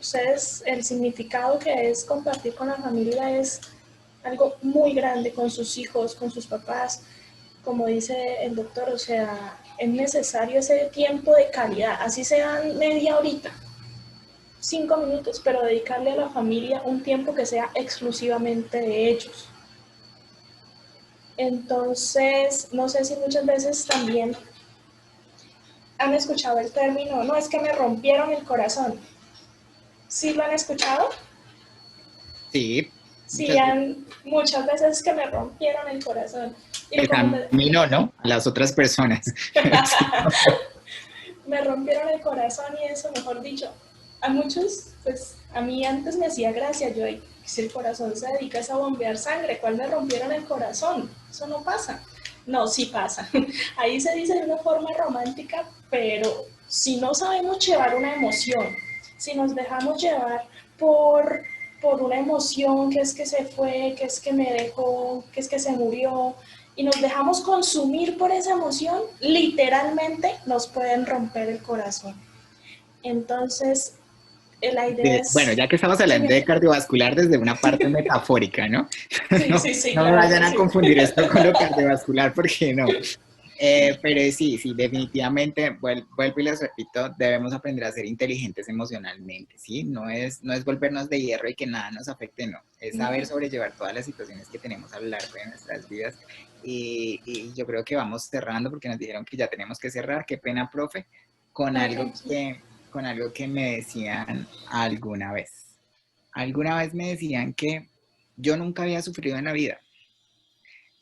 ustedes, el significado que es compartir con la familia es algo muy grande con sus hijos, con sus papás, como dice el doctor, o sea, es necesario ese tiempo de calidad, así sean media horita, 5 minutos, pero dedicarle a la familia un tiempo que sea exclusivamente de ellos. Entonces, no sé si muchas veces también han escuchado el término, no, es que me rompieron el corazón. ¿Sí lo han escuchado? Sí, Sí, muchas veces. muchas veces que me rompieron el corazón. Y Pues a como mí no, ¿no? A las otras personas. Sí. me rompieron el corazón y eso, mejor dicho, a muchos, pues a mí antes me hacía gracia, yo, si el corazón se dedica a bombear sangre, ¿cuál me rompieron el corazón? Eso no pasa. No, sí pasa. Ahí se dice de una forma romántica, pero si no sabemos llevar una emoción, si nos dejamos llevar por, por una emoción que es que se fue, que es que me dejó, que es que se murió, y nos dejamos consumir por esa emoción, literalmente nos pueden romper el corazón. Entonces, la idea Bueno, es... ya que estamos hablando de cardiovascular desde una parte metafórica, ¿no? Sí, No, sí, sí, no me claro vayan que a sí. confundir esto con lo cardiovascular, porque no. Pero sí, sí, definitivamente, vuelvo y les repito, debemos aprender a ser inteligentes emocionalmente, ¿sí? No es volvernos de hierro y que nada nos afecte, no. Es saber sobrellevar todas las situaciones que tenemos a lo largo de nuestras vidas. Y yo creo que vamos cerrando porque nos dijeron que ya tenemos que cerrar. Qué pena, profe, con No, algo tranquilo. con algo que me decían alguna vez. Alguna vez me decían que yo nunca había sufrido en la vida.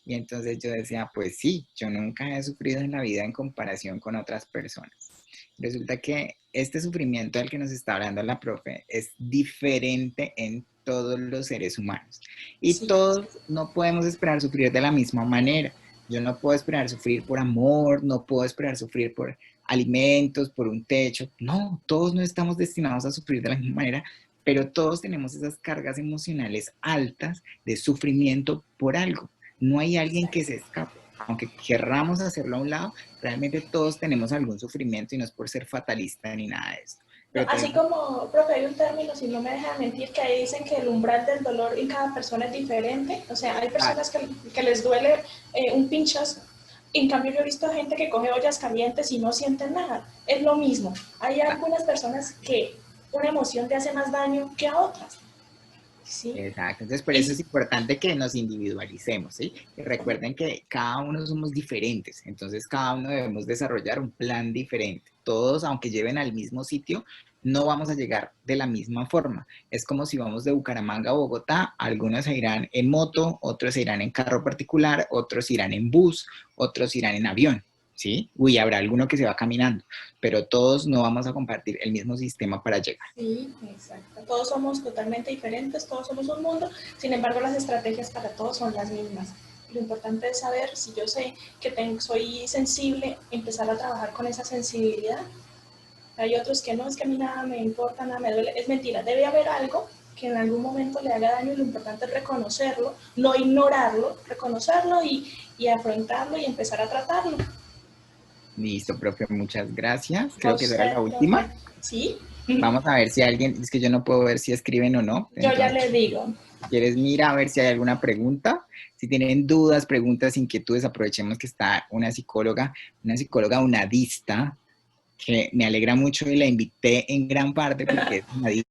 Y entonces yo decía, pues sí, yo nunca he sufrido en la vida en comparación con otras personas. Resulta que este sufrimiento del que nos está hablando la profe es diferente en todos los seres humanos. Y Sí, todos no podemos esperar sufrir de la misma manera. Yo no puedo esperar sufrir por amor, no puedo esperar sufrir por alimentos, por un techo. No, todos no estamos destinados a sufrir de la misma manera, pero todos tenemos esas cargas emocionales altas de sufrimiento por algo. No hay alguien que se escape. Aunque querramos hacerlo a un lado, realmente todos tenemos algún sufrimiento y no es por ser fatalista ni nada de eso. no, Pero así tenemos, como, profe, hay un término, si no me deja mentir, que ahí dicen que el umbral del dolor en cada persona es diferente. O sea, hay claro, personas que les duele un pinchazo. En cambio, yo he visto gente que coge ollas calientes y no sienten nada. Es lo mismo. Hay claro. algunas personas que una emoción te hace más daño que a otras. ¿Sí? Exacto, entonces por eso Y es importante que nos individualicemos, ¿sí? Y recuerden que cada uno somos diferentes, entonces cada uno debemos desarrollar un plan diferente. Todos, aunque lleven al mismo sitio, no vamos a llegar de la misma forma. Es como si vamos de Bucaramanga a Bogotá, algunos se irán en moto, otros se irán en carro particular, otros irán en bus, otros irán en avión, ¿sí? Uy, habrá alguno que se va caminando, pero todos no vamos a compartir el mismo sistema para llegar. sí, exacto. Todos somos totalmente diferentes, todos somos un mundo, sin embargo las estrategias para todos son las mismas. Lo importante es saber si yo sé que soy sensible, empezar a trabajar con esa sensibilidad. Hay otros que no, es que a mí nada me importa, nada me duele. Es mentira, debe haber algo que en algún momento le haga daño y lo importante es reconocerlo, no ignorarlo, reconocerlo y afrontarlo y empezar a tratarlo. Listo, profe, muchas gracias. A Creo que esa era usted, la última. profe. Sí, Vamos a ver si alguien, es que yo no puedo ver si escriben o no. yo ya Entonces, le digo. ¿quieres mira a ver si hay alguna pregunta? Si tienen dudas, preguntas, inquietudes, aprovechemos que está una psicóloga unadista, que me alegra mucho y la invité en gran parte porque es unadista.